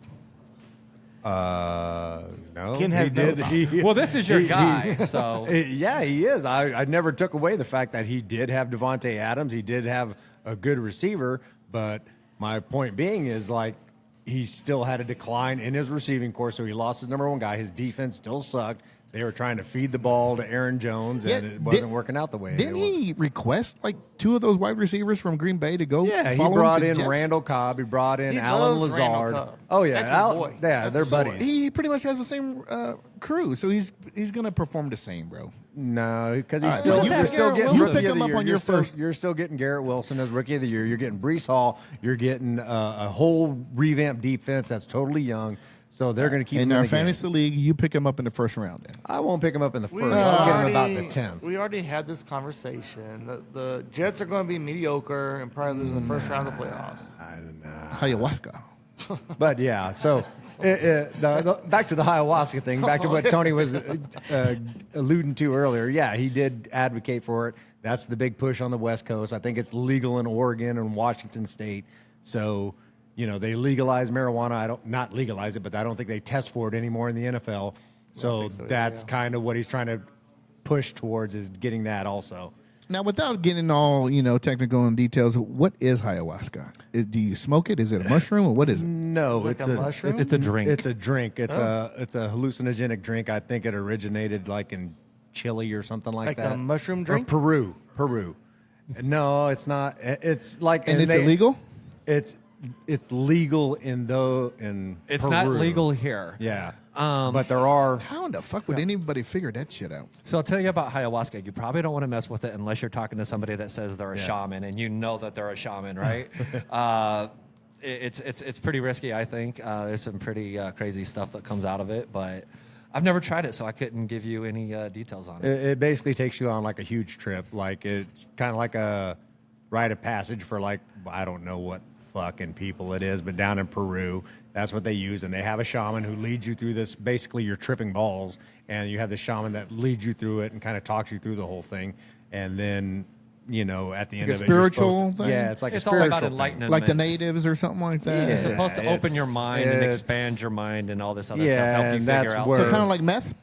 No. Ken has he no did. thoughts. Well, this is your guy, so Yeah, he is. I never took away the fact that he did have Devontae Adams. He did have a good receiver, but my point being is like he still had a decline in his receiving core, so he lost his number one guy. His defense still sucked. They were trying to feed the ball to Aaron Jones, and it wasn't working out the way. Didn't they he request like 2 of those wide receivers from Green Bay to go? Yeah, he follow him brought to in Jets? Randall Cobb. He brought in He Alan loves Randall Lazard. Cobb. Oh yeah, That's his boy. yeah, That's they're his boy. buddies. He pretty much has the same crew, so he's gonna perform the same, bro. No, because he's right. still Well, you you're pick still Garrett getting Wilson. rookie Pick of him the up year. on your first- You're still getting Garrett Wilson as rookie of the year. You're getting Brees Hall. You're getting a whole revamped defense that's totally young. So they're going to keep In him our in the game. fantasy league, you pick him up in the first round. Then. I won't pick him up in the first. We I'll get him about already- the 10th. We already had this conversation. The Jets are going to be mediocre and probably lose in the first round of the playoffs. I don't know. Ayahuasca. But yeah, so back to the ayahuasca thing, back to what Tony was alluding to earlier. Yeah, he did advocate for it. That's the big push on the West Coast. I think it's legal in Oregon and Washington State. So, they legalize marijuana. Not legalize it, but I don't think they test for it anymore in the NFL. So that's kind of what he's trying to push towards is getting that also. Now, without getting all technical in details, what is ayahuasca? Do you smoke it? Is it a mushroom, or what is it? No, It's like a mushroom? it's a drink. It's a drink. It's a hallucinogenic drink. I think it originated like in Chile or something like Like that. a mushroom drink? Or Peru. No, it's not. It's like And it's illegal? It's legal in it's Peru. not legal here. Yeah. But there are. How in the fuck would anybody figure that shit out? So I'll tell you about ayahuasca. You probably don't want to mess with it unless you're talking to somebody that says they're a shaman, and you know that they're a shaman, right? It's pretty risky, I think. There's some pretty crazy stuff that comes out of it, but I've never tried it, so I couldn't give you any details on it. It basically takes you on like a huge trip. Like it's kind of like a rite of passage for like I don't know what fucking people it is, but down in Peru, that's what they use, and they have a shaman who leads you through this. Basically, you're tripping balls, and you have the shaman that leads you through it and kind of talks you through the whole thing, and then at the end a of it, you're supposed spiritual to- thing? Yeah, it's like It's a all spiritual about thing. enlightenment. Like the natives or something like that? It's supposed to open your mind and it's- expand your mind and all this other Yeah, stuff, help you and figure that's out. where- So kind of like meth?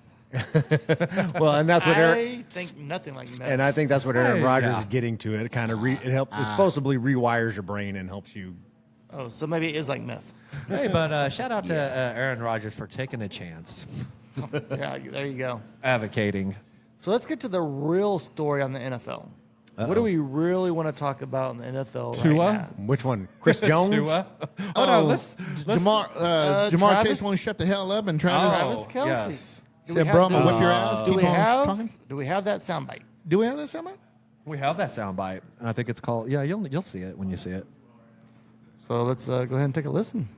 Well, and that's what Aaron, I think nothing like that. and I think that's what Aaron Hey, Rodgers yeah. is getting to. It kind of it helps. It supposedly rewires your brain and helps you. Oh, so maybe it is like meth. Hey, but shout out to Aaron Rodgers for taking a chance, Yeah, there you go. advocating. So let's get to the real story on the NFL. What do we really want to talk about in the NFL Tua? right now? Which one? Chris Jones? Tua? Oh, no, let's Jamar Travis? Chase won't shut the hell up and Travis Travis Kelce. yes. Do we said, have bro, I'm going to that- whip your ass. Do Keep we on have? talking. Do we have that soundbite? Do we have that somewhere? We have that soundbite, and I think it's called. Yeah, you'll see it when you see it. So let's go ahead and take a listen.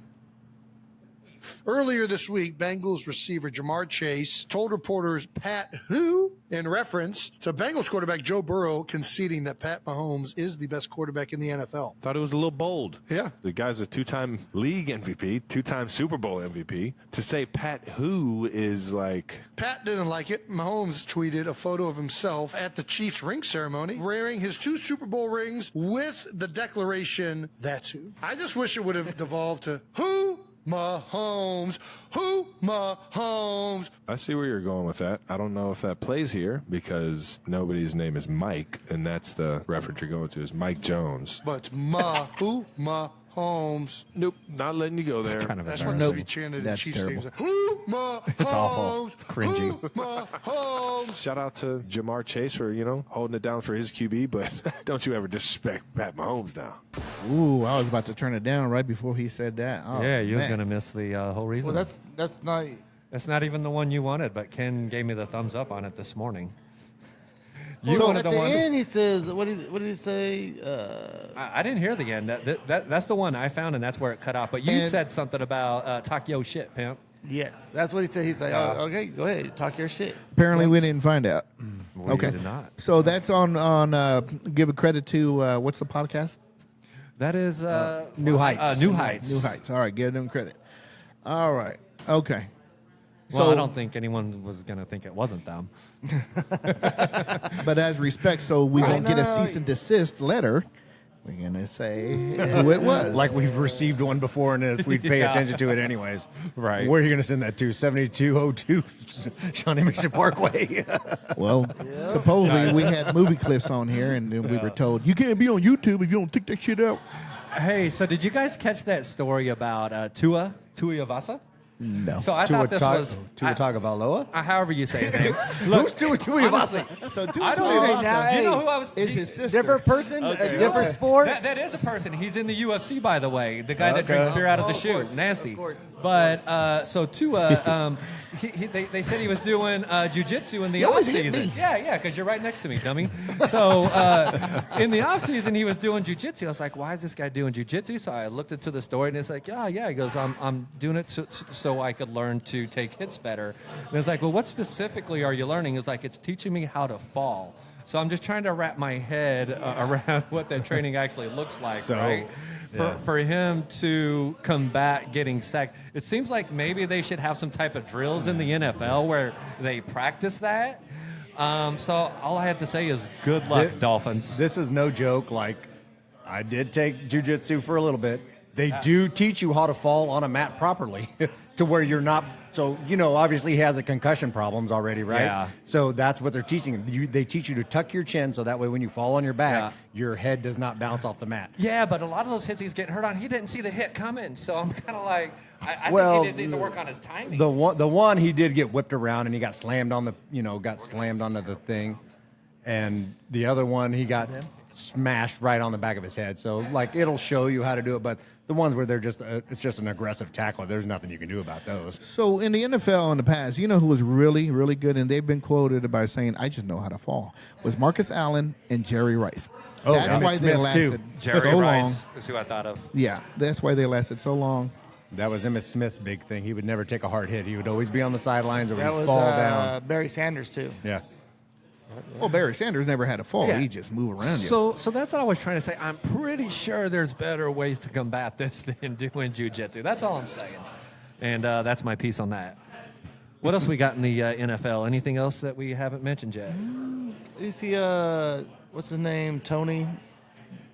Earlier this week, Bengals receiver Jamar Chase told reporters Pat who in reference to Bengals quarterback Joe Burrow conceding that Pat Mahomes is the best quarterback in the NFL. Thought it was a little bold. Yeah. The guy's a two-time league MVP, two-time Super Bowl MVP. To say Pat who is like, Pat didn't like it. Mahomes tweeted a photo of himself at the Chiefs ring ceremony wearing his 2 Super Bowl rings with the declaration, "That's who." I just wish it would have devolved to who Mahomes, who Mahomes. I see where you're going with that. I don't know if that plays here because nobody's name is Mike, and that's the reference you're going to is Mike Jones. But who Mahomes. Nope, not letting you go there. Kind of That's embarrassing. what to be chanted in That's Chiefs terrible. stadiums. Who Mahomes. It's awful. It's cringy. Who Mahomes. Shout out to Jamar Chase for, holding it down for his QB, but don't you ever disrespect Pat Mahomes now. Ooh, I was about to turn it down right before he said that. Oh, Yeah, you was man. gonna miss the whole reason. Well, that's not. That's not even the one you wanted, but Ken gave me the thumbs up on it this morning. You So wanted at the the one. end, he says, "What did he say?" I didn't hear the end. That's the one I found, and that's where it cut off. But you And- said something about talk yo shit, pimp. Yes, that's what he said. He said, "Oh, okay, go ahead, talk your shit." Apparently, we didn't find out. We Okay. did not. So that's on give a credit to, what's the podcast? That is New Heights. New Heights. New Heights. All right, give them credit. All right. Okay. Well, So- I don't think anyone was gonna think it wasn't them. But as respect, so we Right, won't get a no, cease and desist letter we're going to say who it was. Like we've received one before, and if we pay attention to it anyways. Right. Where are you going to send that to? 7202 Shawnee Mission Parkway. Well, supposedly we had movie clips on here, and then we were told, you can't be on YouTube if you don't take that shit out. Hey, so did you guys catch that story about Tua Iwasa? No. So I thought this was Tua Tagovailoa? however you say his name. Who's Tua Iwasa? So I don't even know. You know who I was? is his sister. Different person, a different sport. That is a person. He's in the UFC, by the way. The guy that drinks beer out of the shoe. Nasty. Of course. But so Tua, they said he was doing jiu-jitsu in the off season. Yeah, because you're right next to me, dummy. So in the off season, he was doing jiu-jitsu. I was like, why is this guy doing jiu-jitsu? So I looked into the story, and it's like, yeah. He goes, I'm doing it so I could learn to take hits better. And it's like, well, what specifically are you learning? It's like, it's teaching me how to fall. So I'm just trying to wrap my head around what that training actually looks like, right? For him to combat getting sacked. It seems like maybe they should have some type of drills in the NFL where they practice that. So all I have to say is good luck, Dolphins. This is no joke. Like, I did take jiu-jitsu for a little bit. They do teach you how to fall on a mat properly to where you're not. So, obviously he has a concussion problems already, right? Yeah. So that's what they're teaching him. They teach you to tuck your chin so that way when you fall on your back, your head does not bounce off the mat. Yeah, but a lot of those hits he's getting hurt on, he didn't see the hit coming. So I'm kind of like, I think he just needs to work on his timing. The one he did get whipped around and he got slammed on onto the thing. And the other one he got smashed right on the back of his head. So it'll show you how to do it, but the ones where they're just it's just an aggressive tackle, there's nothing you can do about those. So in the NFL in the past, who was really, really good, and they've been quoted by saying, I just know how to fall, was Marcus Allen and Jerry Rice. Oh, that's why they Smith lasted too. Jerry so Rice long. is who I thought of. Yeah, that's why they lasted so long. That was Emmitt Smith's big thing. He would never take a hard hit. He would always be on the sidelines or That he'd was fall down. Barry Sanders too. Yeah. Well, Barry Sanders never had a fall. Yeah. He just moved around you. So that's what I was trying to say. I'm pretty sure there's better ways to combat this than doing jiu-jitsu. That's all I'm saying. And that's my piece on that. What else we got in the NFL? Anything else that we haven't mentioned yet? You see, what's his name? Tony.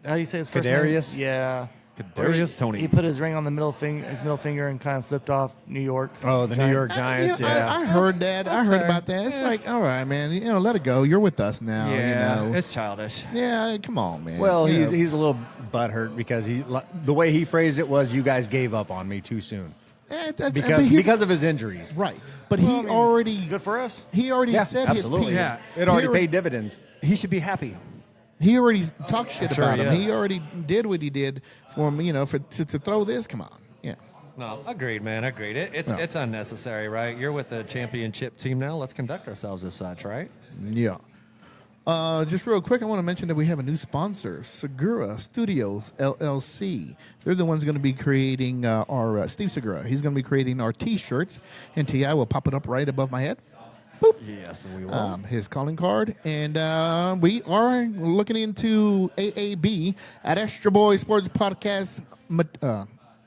How do you say his first name? Kadarius? Yeah. Kadarius Toney. He put his ring on the middle finger, and kind of flipped off New York. Oh, the New York Giants, I heard that. I heard about that. It's like, all right, man, let it go. You're with us now. Yeah, it's childish. Yeah, come on, man. Well, he's a little butthurt because the way he phrased it was, you guys gave up on me too soon. Because of his injuries. Right. But he already... Good for us. He already said absolutely. his piece. Yeah. It already paid dividends. He should be happy. He already talked shit about him. Yes. He already did what he did for him, to throw this. Come on. Yeah. No, agreed, man. Agreed. It's unnecessary, right? You're with the championship team now. Let's conduct ourselves as such, right? Yeah. Just real quick, I want to mention that we have a new sponsor, Segura Studios, LLC. They're the ones going to be creating our, Steve Segura. He's going to be creating our T-shirts, and T.I. will pop it up right above my head. Boop. Yes, we will. His calling card. And we are looking into AAB, Ad Astra Boys Sports Podcast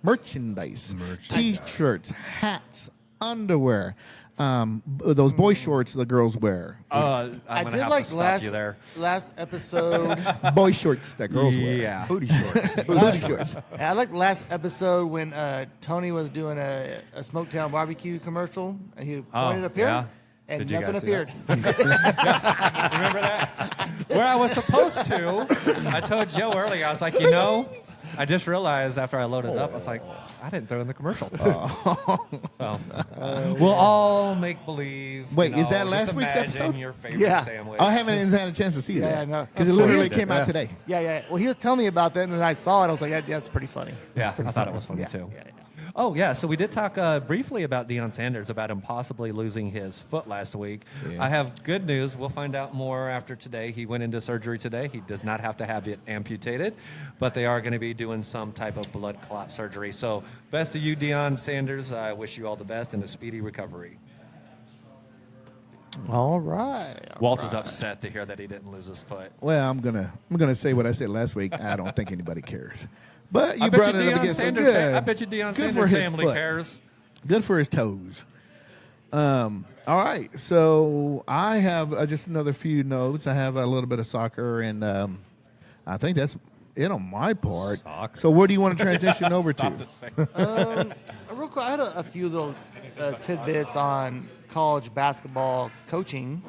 merchandise. T-shirts, hats, underwear. Those boy shorts the girls wear. I'm I gonna did have like to stop you there. last episode. Boy shorts that girls wear. Yeah. Booty shorts. Booty shorts. I like the last episode when Tony was doing a Smoketown BBQ commercial, and he pointed up here, yeah. and Did you nothing guys see appeared. Remember that? Where I was supposed to, I told Joe earlier, I was like, I just realized after I loaded it up, I was like, I didn't throw in the commercial. So, we'll all make believe. Wait, is that just last week's imagine episode? Your favorite Yeah. sandwich. I haven't had a chance to see Yeah, that. I know. Because it literally came out today. Yeah. Well, he was telling me about that, and then I saw it. I was like, yeah, that's pretty funny. Yeah, I thought it was funny too. Yeah. Oh, yeah. So we did talk briefly about Deion Sanders, about him possibly losing his foot last week. Yeah. I have good news. We'll find out more after today. He went into surgery today. He does not have to have it amputated, but they are going to be doing some type of blood clot surgery. So best to you, Deion Sanders. I wish you all the best and a speedy recovery. All right. Waltz is upset to hear that he didn't lose his foot. Well, I'm gonna say what I said last week. I don't think anybody cares. But you I bet brought you it up Deion again. So Sanders. good. I bet you Deion Good for Sanders' his family foot. cares. Good for his toes. All right. So I have just another few notes. I have a little bit of soccer, and I think that's it on my part. Soccer. So where do you want to transition over to? Real quick, I had a few little tidbits on college basketball coaching.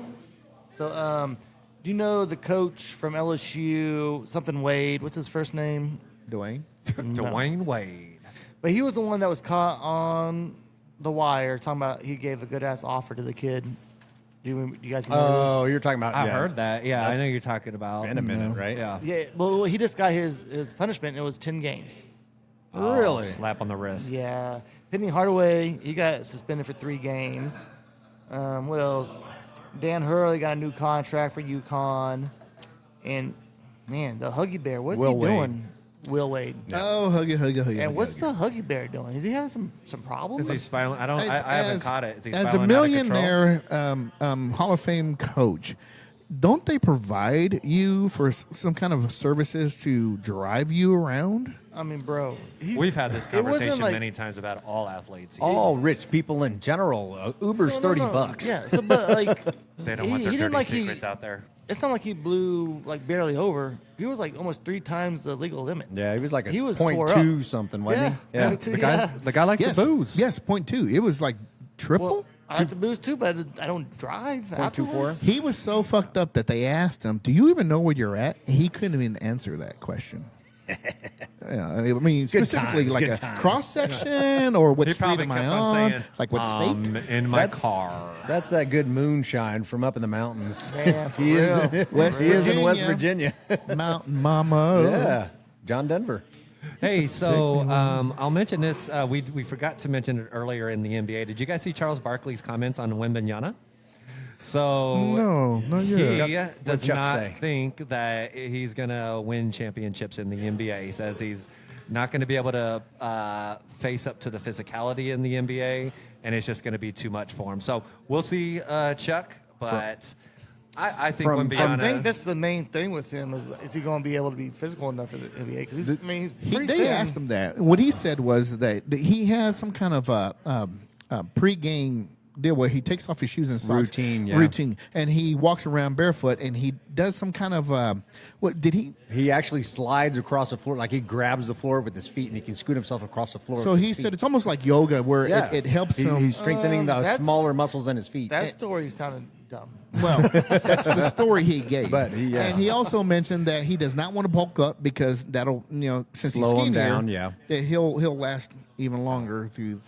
So, do you know the coach from LSU, something Wade? What's his first name? Dwayne? Dwayne Wade. But he was the one that was caught on the wire talking about he gave a good ass offer to the kid. Do you guys remember Oh, this? you're talking about. I heard that. Yeah, I know you're talking about. In a minute, right? Yeah. Yeah, well, he just got his punishment. It was 10 games. Really? Slap on the wrist. Yeah. Penny Hardaway, he got suspended for 3 games. What else? Dan Hurley got a new contract for UConn. And, man, the Huggy Bear, what's Will he Wade. doing? Will Wade. Oh, huggy. And what's the Huggy Bear doing? Is he having some problems? Is he spiraling? I haven't caught it. Is he As a spiraling out of control? millionaire Hall of Fame coach, don't they provide you for some kind of services to drive you around? I mean, bro. We've had this It wasn't conversation like- many times about all athletes. All rich people in general. Uber's So, no, no. $30. Yeah, so, but, like, They don't want their he didn't dirty like secrets out there. It's not like he blew, like, barely over. He was, like, almost 3 times the legal limit. Yeah, he was like a He was point tore two up. something, wasn't he? Yeah. The guy likes Yes, the booze. Yes, 0.2. It was like triple. Well, I like the booze too, but I don't drive. 0.24. afterwards. He was so fucked up that they asked him, "Do you even know where you're at?" He couldn't even answer that question. Yeah, I mean specifically times, like good a times. cross section or He what's probably freedom I kept on on, saying, like what state. in my That's- car. That's that good moonshine from up in the mountains. Yeah, for he real. is. West he is in West Virginia. Virginia. Mountain Mama. yeah, John Denver. Hey, so I'll mention this. We forgot to mention it earlier in the NBA. Did you guys see Charles Barkley's comments on Wembanyama? So No, not he yet. does Chuck not say? think that he's going to win championships in the NBA. He says he's not going to be able to face up to the physicality in the NBA, and it's just going to be too much for him. So we'll see, Chuck, but I think From- I Wembanyama... think that's the main thing with him is he going to be able to be physical enough for the NBA? Because he's pretty They thin. asked him that. What he said was that he has some kind of pre-game deal where he takes off his shoes and socks. Routine. And he walks around barefoot, and he does some kind of what did he? He actually slides across the floor, like he grabs the floor with his feet, and he can scoot himself across the floor. So with he his said feet. it's almost like yoga, where it helps him. He's strengthening the that's- smaller muscles in his feet. That story sounded dumb. Well, that's the story he gave. But and he also mentioned that he does not want to bulk up because that'll, since Slow he's him skinnier, down, yeah. that he'll last even longer through.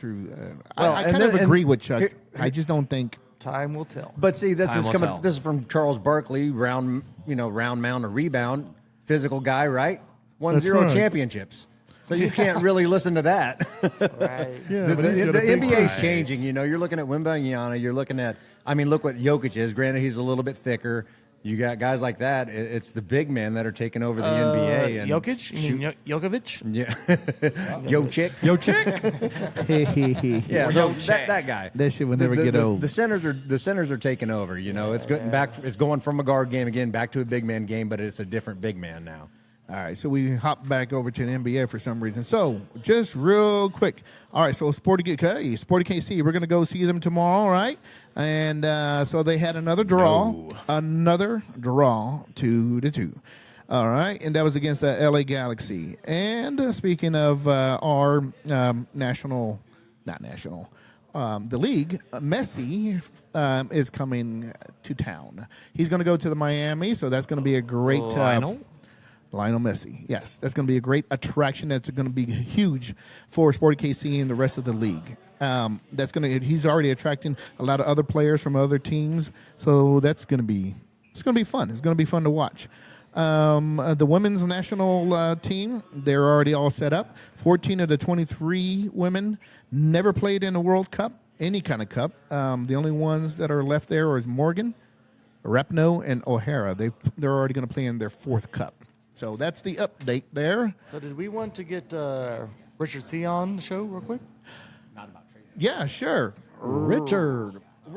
Well, I and kind of then- agree and with Chuck. here- I just don't think. Time will tell. But see, this Time is will coming. tell. This is from Charles Barkley, round mound or rebound, physical guy, right? Won That's 0 right. championships. So you can't really listen to that. Right. Yeah, the but he's got a big NBA's prize. changing. You're looking at Wembanyama. You're looking at. I mean, look what Jokic is. Granted, he's a little bit thicker. You got guys like that. It's the big men that are taking over the NBA. And Jokic? You mean Jokovic? Yeah, Yo chick. Yo, chick! Yeah, that guy. That shit will never get old. The centers are taking over. It's getting back. It's going from a guard game again back to a big man game, but it's a different big man now. All right, so we hop back over to the NBA for some reason. So, just real quick. All right, so Sporty KC, we're going to go see them tomorrow, all right? And so they had another draw, 2-2. All right, and that was against the LA Galaxy. And speaking of our the league, Messi is coming to town. He's going to go to the Miami, so that's going to be a great Lionel Messi. Yes, that's going to be a great attraction. That's going to be huge for Sporting KC and the rest of the league. He's already attracting a lot of other players from other teams, so it's going to be fun. It's going to be fun to watch. The women's national team, they're already all set up. 14 of the 23 women never played in a World Cup, any kind of cup. The only ones that are left there is Morgan, Rapinoe, and O'Hara. They're already going to play in their 4th cup. So that's the update there. So did we want to get Richard C. on the show real quick? Yeah, sure. Richard. I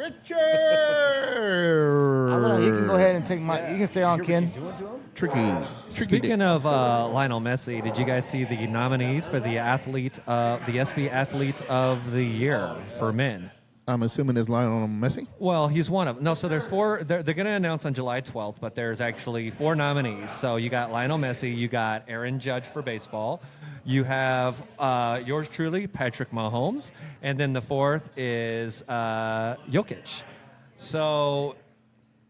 don't know. You can go ahead and take my. You can stay on, Ken. Tricky. Speaking of Lionel Messi, did you guys see the nominees for the SB Athlete of the Year for men? I'm assuming is Lionel Messi. Well, he's one of them. No, so there's four. They're going to announce on July 12th, but there's actually 4 nominees. So you got Lionel Messi, you got Aaron Judge for baseball, you have yours truly, Patrick Mahomes, and then the 4th is Jokic. So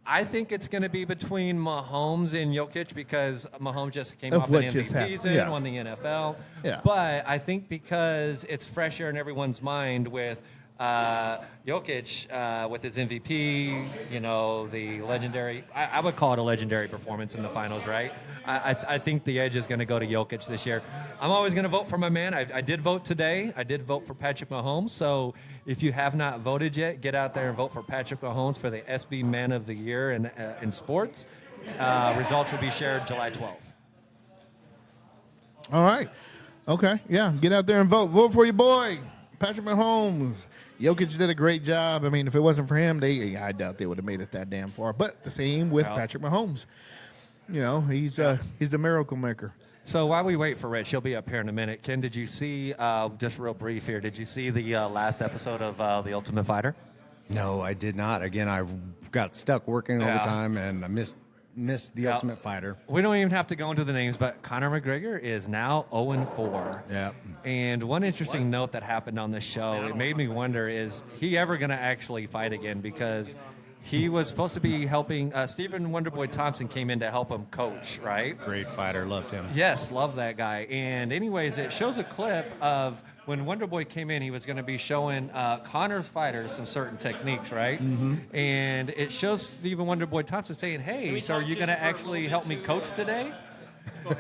I think it's going to be between Mahomes and Jokic because Mahomes just came Of off what an just MVP happened, season, yeah. won the NFL. Yeah. But I think because it's fresher in everyone's mind with Jokic with his MVP, the legendary, I would call it a legendary performance in the finals, right? I think the edge is going to go to Jokic this year. I'm always going to vote for my man. I did vote today. I did vote for Patrick Mahomes. So if you have not voted yet, get out there and vote for Patrick Mahomes for the SB Man of the Year in sports. Results will be shared July 12th. All right. Okay. Yeah. Get out there and vote. Vote for your boy, Patrick Mahomes. Jokic did a great job. I mean, if it wasn't for him, I doubt they would have made it that damn far. But the same with Patrick Mahomes. He's the miracle maker. So while we wait for Rich, he'll be up here in a minute. Ken, did you see, just real brief here, did you see the last episode of The Ultimate Fighter? No, I did not. Again, I got stuck working all the time, and I missed the Ultimate Fighter. We don't even have to go into the names, but Conor McGregor is now 0-4. Yeah. And one interesting note that happened on this show, it made me wonder, is he ever going to actually fight again? Because he was supposed to be helping, Stephen Wonderboy Thompson came in to help him coach, right? Great fighter, loved him. Yes, love that guy. And anyways, it shows a clip of when Wonderboy came in, he was going to be showing Conor's fighters some certain techniques, right? Mm-hmm. And it shows Stephen Wonderboy Thompson saying, hey, so are you going to actually help me coach today?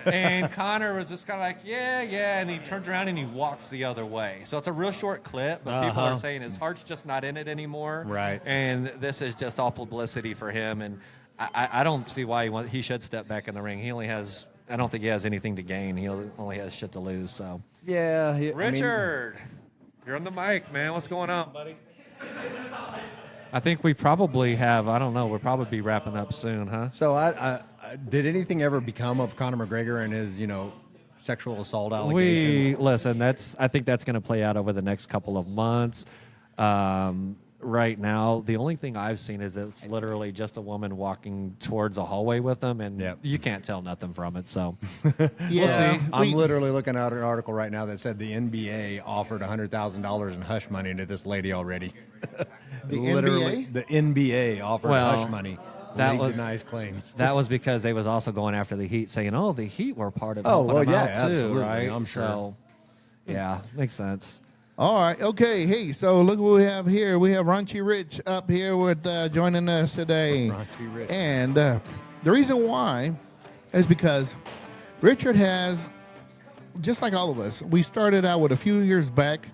And Conor was just kind of like, yeah. And he turns around and he walks the other way. So it's a real short clip, but people are saying his heart's just not in it anymore. Right. And this is just all publicity for him. And I don't see why he should step back in the ring. I don't think he has anything to gain. He only has shit to lose. So Yeah. Richard, you're on the mic, man. What's going on, buddy? I think we probably have, I don't know, we'll probably be wrapping up soon, huh? So I did anything ever become of Conor McGregor and his, sexual assault allegations? I think that's going to play out over the next couple of months. Right now, the only thing I've seen is it's literally just a woman walking towards a hallway with him, and you can't tell nothing from it. So, Yeah. we'll see. I'm literally looking at an article right now that said the NBA offered $100,000 in hush money to this lady already. The literally, NBA? the NBA offered hush money. That Lady was nice claims. That was because they was also going after the Heat, saying, "Oh, the Heat were part of Oh, helping well, him yeah, out too, absolutely, right?" I'm sure. So, yeah, makes sense. All right. Okay. Hey, so look what we have here. We have Raunchy Rich up here with joining us today. Raunchy Rich. And the reason why is because Richard has, just like all of us, we started out with a few years back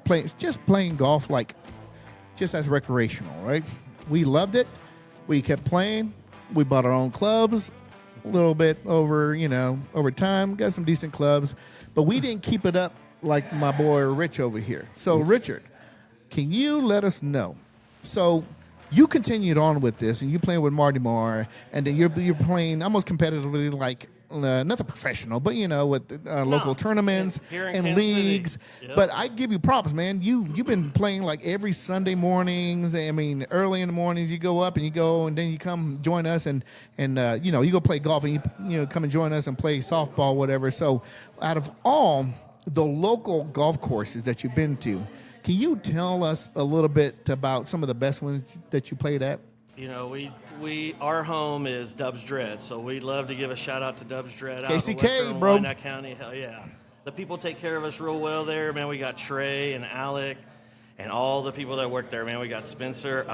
playing golf just as recreational, right? We loved it. We kept playing. We bought our own clubs a little bit over time. Got some decent clubs, but we didn't keep it up like my boy Rich over here. So, Richard, can you let us know? So, you continued on with this, and you playing with Marty Moore, and then you're playing almost competitively, like nothing professional, but with local tournaments Here in and Kansas leagues. City. Yep. But I give you props, man. You've been playing like every Sunday mornings. I mean, early in the mornings you go up and you go, and then you come join us, and you go play golf, and you come and join us and play softball, whatever. So, out of all the local golf courses that you've been to, can you tell us a little bit about some of the best ones that you played at? Our home is Dubs Dread, so we'd love to give a shout out to Dubs Dread out in KCK, Western bro. Wyandotte County. Hell yeah. The people take care of us real well there, man. We got Trey and Alec and all the people that work there, man. We got Spencer.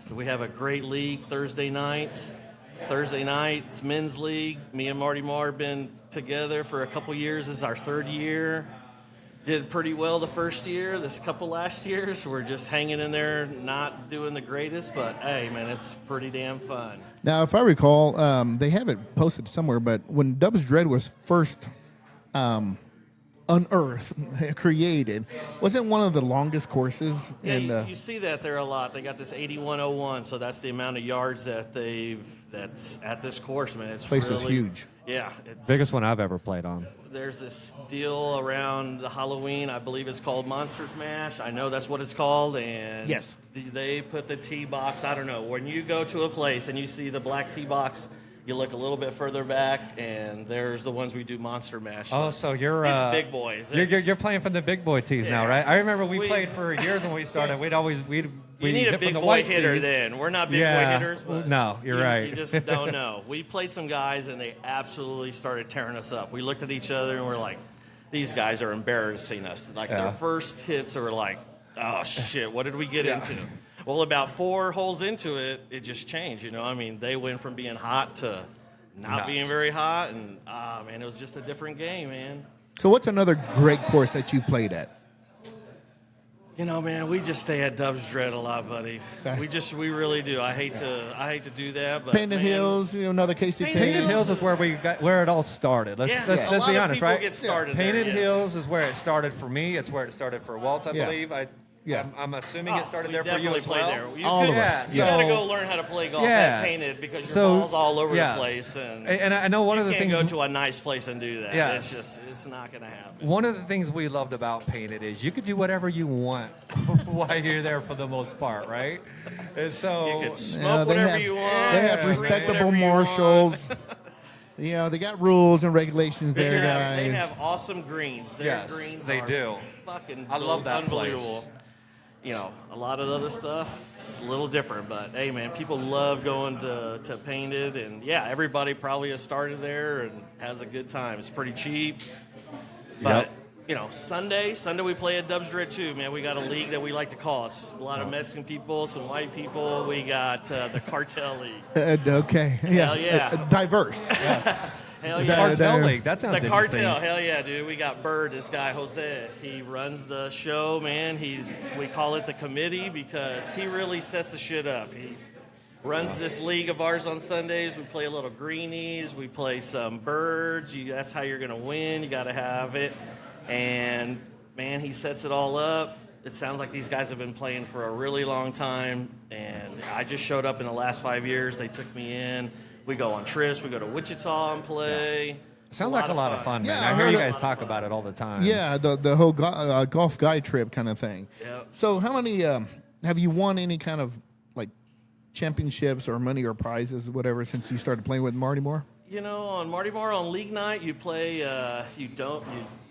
We have a great league Thursday nights. Thursday night, it's men's league. Me and Marty Moore have been together for a couple years. This is our 3rd year. Did pretty well the first year. This couple last years, we're just hanging in there, not doing the greatest, but hey, man, it's pretty damn fun. Now, if I recall, they have it posted somewhere, but when Dubs Dread was first unearthed, created, wasn't one of the longest courses? Yeah, you see that there a lot. They got this 8101, so that's the amount of yards that they've that's at this course, man. It's Place is really huge. Yeah, it's Biggest one I've ever played on. There's this deal around the Halloween. I believe it's called Monsters Mash. I know that's what it's called. And Yes. They put the tee box. I don't know. When you go to a place and you see the black tee box, you look a little bit further back, and there's the ones we do Monster Mash. Oh, so you're It's big boys. You're playing from the big boy tees now, Yeah. right? I remember we played for years when we started. We'd You need a hit from big the boy white hitter tees. then. We're not big Yeah. boy hitters. But No, you're right. You just don't know. We played some guys, and they absolutely started tearing us up. We looked at each other, and we're like, these guys are embarrassing us. Like, Yeah. their first hits are like, oh, shit, what did we get into? Well, about 4 holes into it, it just changed, you know? I mean, they went from being hot to not being very hot, and, man, it was just a different game, man. So what's another great course that you've played at? You know, man, we just stay at Dubs Dread a lot, buddy. Okay. We really do. I hate to do that, but Painted man, Hills, another KCK. Painted Hills is where where it all started. Let's Yeah, let's a be lot of honest, people right? get started there, Painted yes. Hills is where it started for me. It's where it started for Waltz, I Yeah. believe. Yeah. I'm assuming it started we there for you definitely as played well. there. You All could- of us. You Yeah. got to So- go learn how to play golf Yeah. at Painted because your ball's all over yes. the place, and I know one you of the can't things. go to a nice place and do that. Yes. It's not going to happen. One of the things we loved about Painted is you could do whatever you want while you're there for the most part, right? And so You can smoke they whatever have, you want. They have Yeah, respectable whatever you want. marshals. They got rules and regulations They there, have, guys. they have awesome greens. Their Yes, greens they are do. Fucking I love that unbelievable. place. You know, a lot of the other stuff is a little different, but hey, man, people love going to Painted, and yeah, everybody probably has started there and has a good time. It's pretty cheap, but you know, Sunday we play at Dubs Dread too, man. We got a league that we like to call us. A lot of Mexican people, some white people. We got the Cartel League. Okay. Hell yeah. Diverse. Hell The yeah. Cartel they're- League. That sounds The interesting. Cartel, hell yeah, dude. We got Bird, this guy Jose. He runs the show, man. We call it the committee because he really sets the shit up. He runs this league of ours on Sundays. We play a little greenies. We play some birds. That's how you're gonna win. You got to have it. And man, he sets it all up. It sounds like these guys have been playing for a really long time. And I just showed up in the last 5 years. They took me in. We go on trips. We go to Wichita and play. It's Sounds like a lot of fun, man. Yeah, I I hear heard you it- guys talk about it all the time. Yeah, the whole golf guide trip kind of thing. Yep. So how many have you won any kind of like championships or money or prizes, whatever, since you started playing with Marty Moore? You know, on Marty Moore on league night, you play.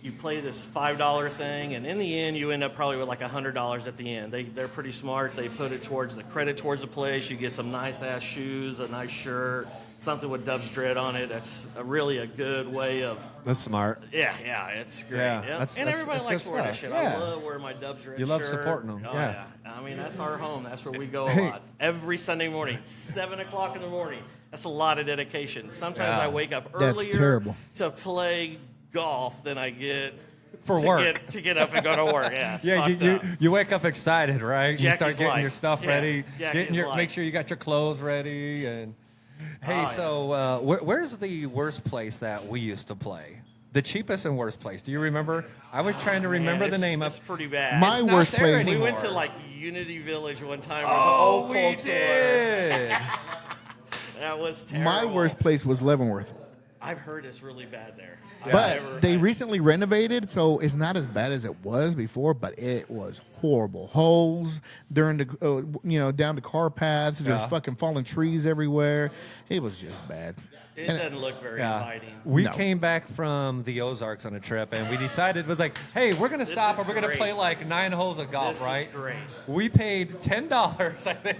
You play this $5 thing, and in the end, you end up probably with like $100 at the end. They're pretty smart. They put it towards the credit towards the place. You get some nice ass shoes, a nice shirt, something with Dubs Dread on it. That's really a good way of. That's smart. Yeah, it's great. Yeah, Yep. that's- and that's- everybody that's likes good wearing that stuff. shit. I Yeah. love wearing my Dubs Dread You love shirt. supporting them, Oh, yeah. I mean, that's our home. That's where we go a Hey. lot. Every Sunday morning, 7 o'clock in the morning. That's a lot of dedication. Sometimes I wake up That's earlier terrible. to play golf than I get For to work. to get up and go to work. Yeah, it's Yeah, fucked you up. you wake up excited, right? You Jackie's start getting life. your stuff Yeah, ready, Jackie's life. make sure you got your clothes ready, and hey, so where's the worst place that we used to play? The cheapest and worst place. Do you remember? I was trying to remember Man, the name it's of. pretty bad. My It's not worst there place. we anymore. went to like Unity Village one time where the Oh, old we folks were. did. That was terrible. My worst place was Leavenworth. I've heard it's really bad there. But they recently renovated, so it's not as bad as it was before. But it was horrible. Holes during the, down to car paths. There's Yeah. fucking fallen trees everywhere. It was just bad. It And doesn't look very Yeah. inviting. We No. came back from the Ozarks on a trip, and we decided was like, hey, we're gonna stop, is and we're gonna great. play like 9 holes of golf, This right? is great. We paid $10, I think.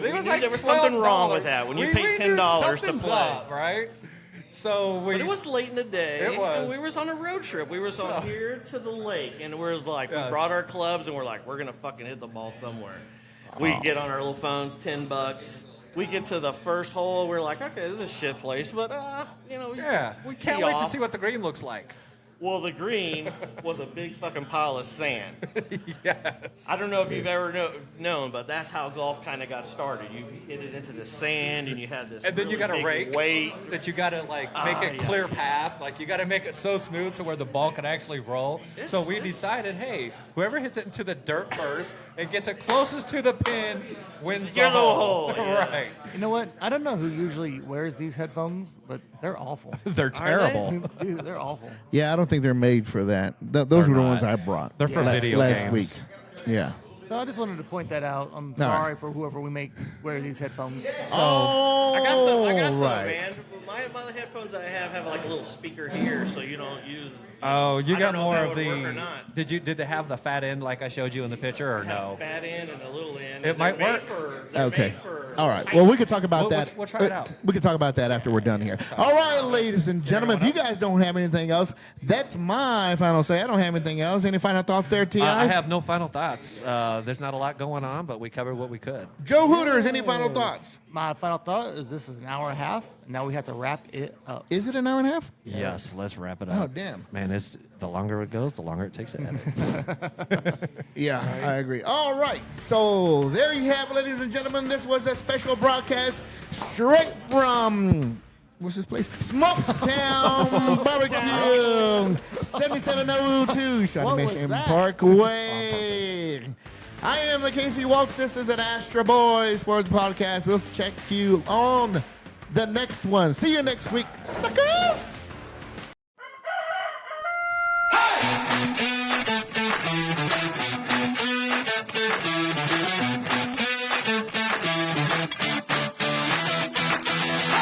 We It was knew like there was something wrong with $12. that when you We pay knew $10 to something's play. up, right? So we. But it was late in the day. It was. And we was on a road trip. We was on here to the lake, and we was like, Yes. we brought our clubs, and we're like, we're gonna fucking hit the ball somewhere. We get on our little phones, $10. We get to the first hole, we're like, okay, this is a shit place, but Yeah. we Can't tee wait off. to see what the green looks like. Well, the green was a big fucking pile of sand. Yes. I don't know if you've ever known, but that's how golf kind of got started. You hit it into the sand, and you had this. And then you really got to big rake weight. that you got to make a yeah. clear path. Like you got to make it so smooth to where the ball can actually roll. So we decided, hey, whoever hits it into the dirt first It gets it closest to the pin, wins You're the hole. the hole, yeah. Right. You know what? I don't know who usually wears these headphones, but they're awful. They're terrible. Dude, they're awful. Yeah, I don't think they're made for that. Those were the ones I brought. They're for video last games. week. Yeah. So I just wanted to point that out. I'm All sorry right. for whoever we make wear these headphones. Oh, I got some, right. man. My headphones I have like a little speaker here, so you don't use. Oh, you I got don't know more if of that would the. work or not. Did they have the fat end like I showed you in the picture or no? Fat end and a little end. It and might they're made work. they're Okay. made for All right. Well, we could talk about We'll- that. we'll try it out. We can talk about that after we're done here. All right, ladies and gentlemen, if you guys don't have anything else, that's my final say. I don't have anything else. Any final thoughts there, Ti? I have no final thoughts. There's not a lot going on, but we covered what we could. Joe Hooters, any final thoughts? My final thought is this is an hour and a half. Now we have to wrap it up. Is it an hour and a half? Yes, let's wrap it Oh, up. damn. Man, it's the longer it goes, the longer it takes to edit. Yeah, I agree. All right. So there you have it, ladies and gentlemen. This was a special broadcast straight from, what's this place? Smoketown BBQ, 7702 Shawnee was Mission that? Parkway. I am the Casey Waltz. This is an Ad Astra Boys Sports Podcast. We'll check you on the next one. See you next week, suckers.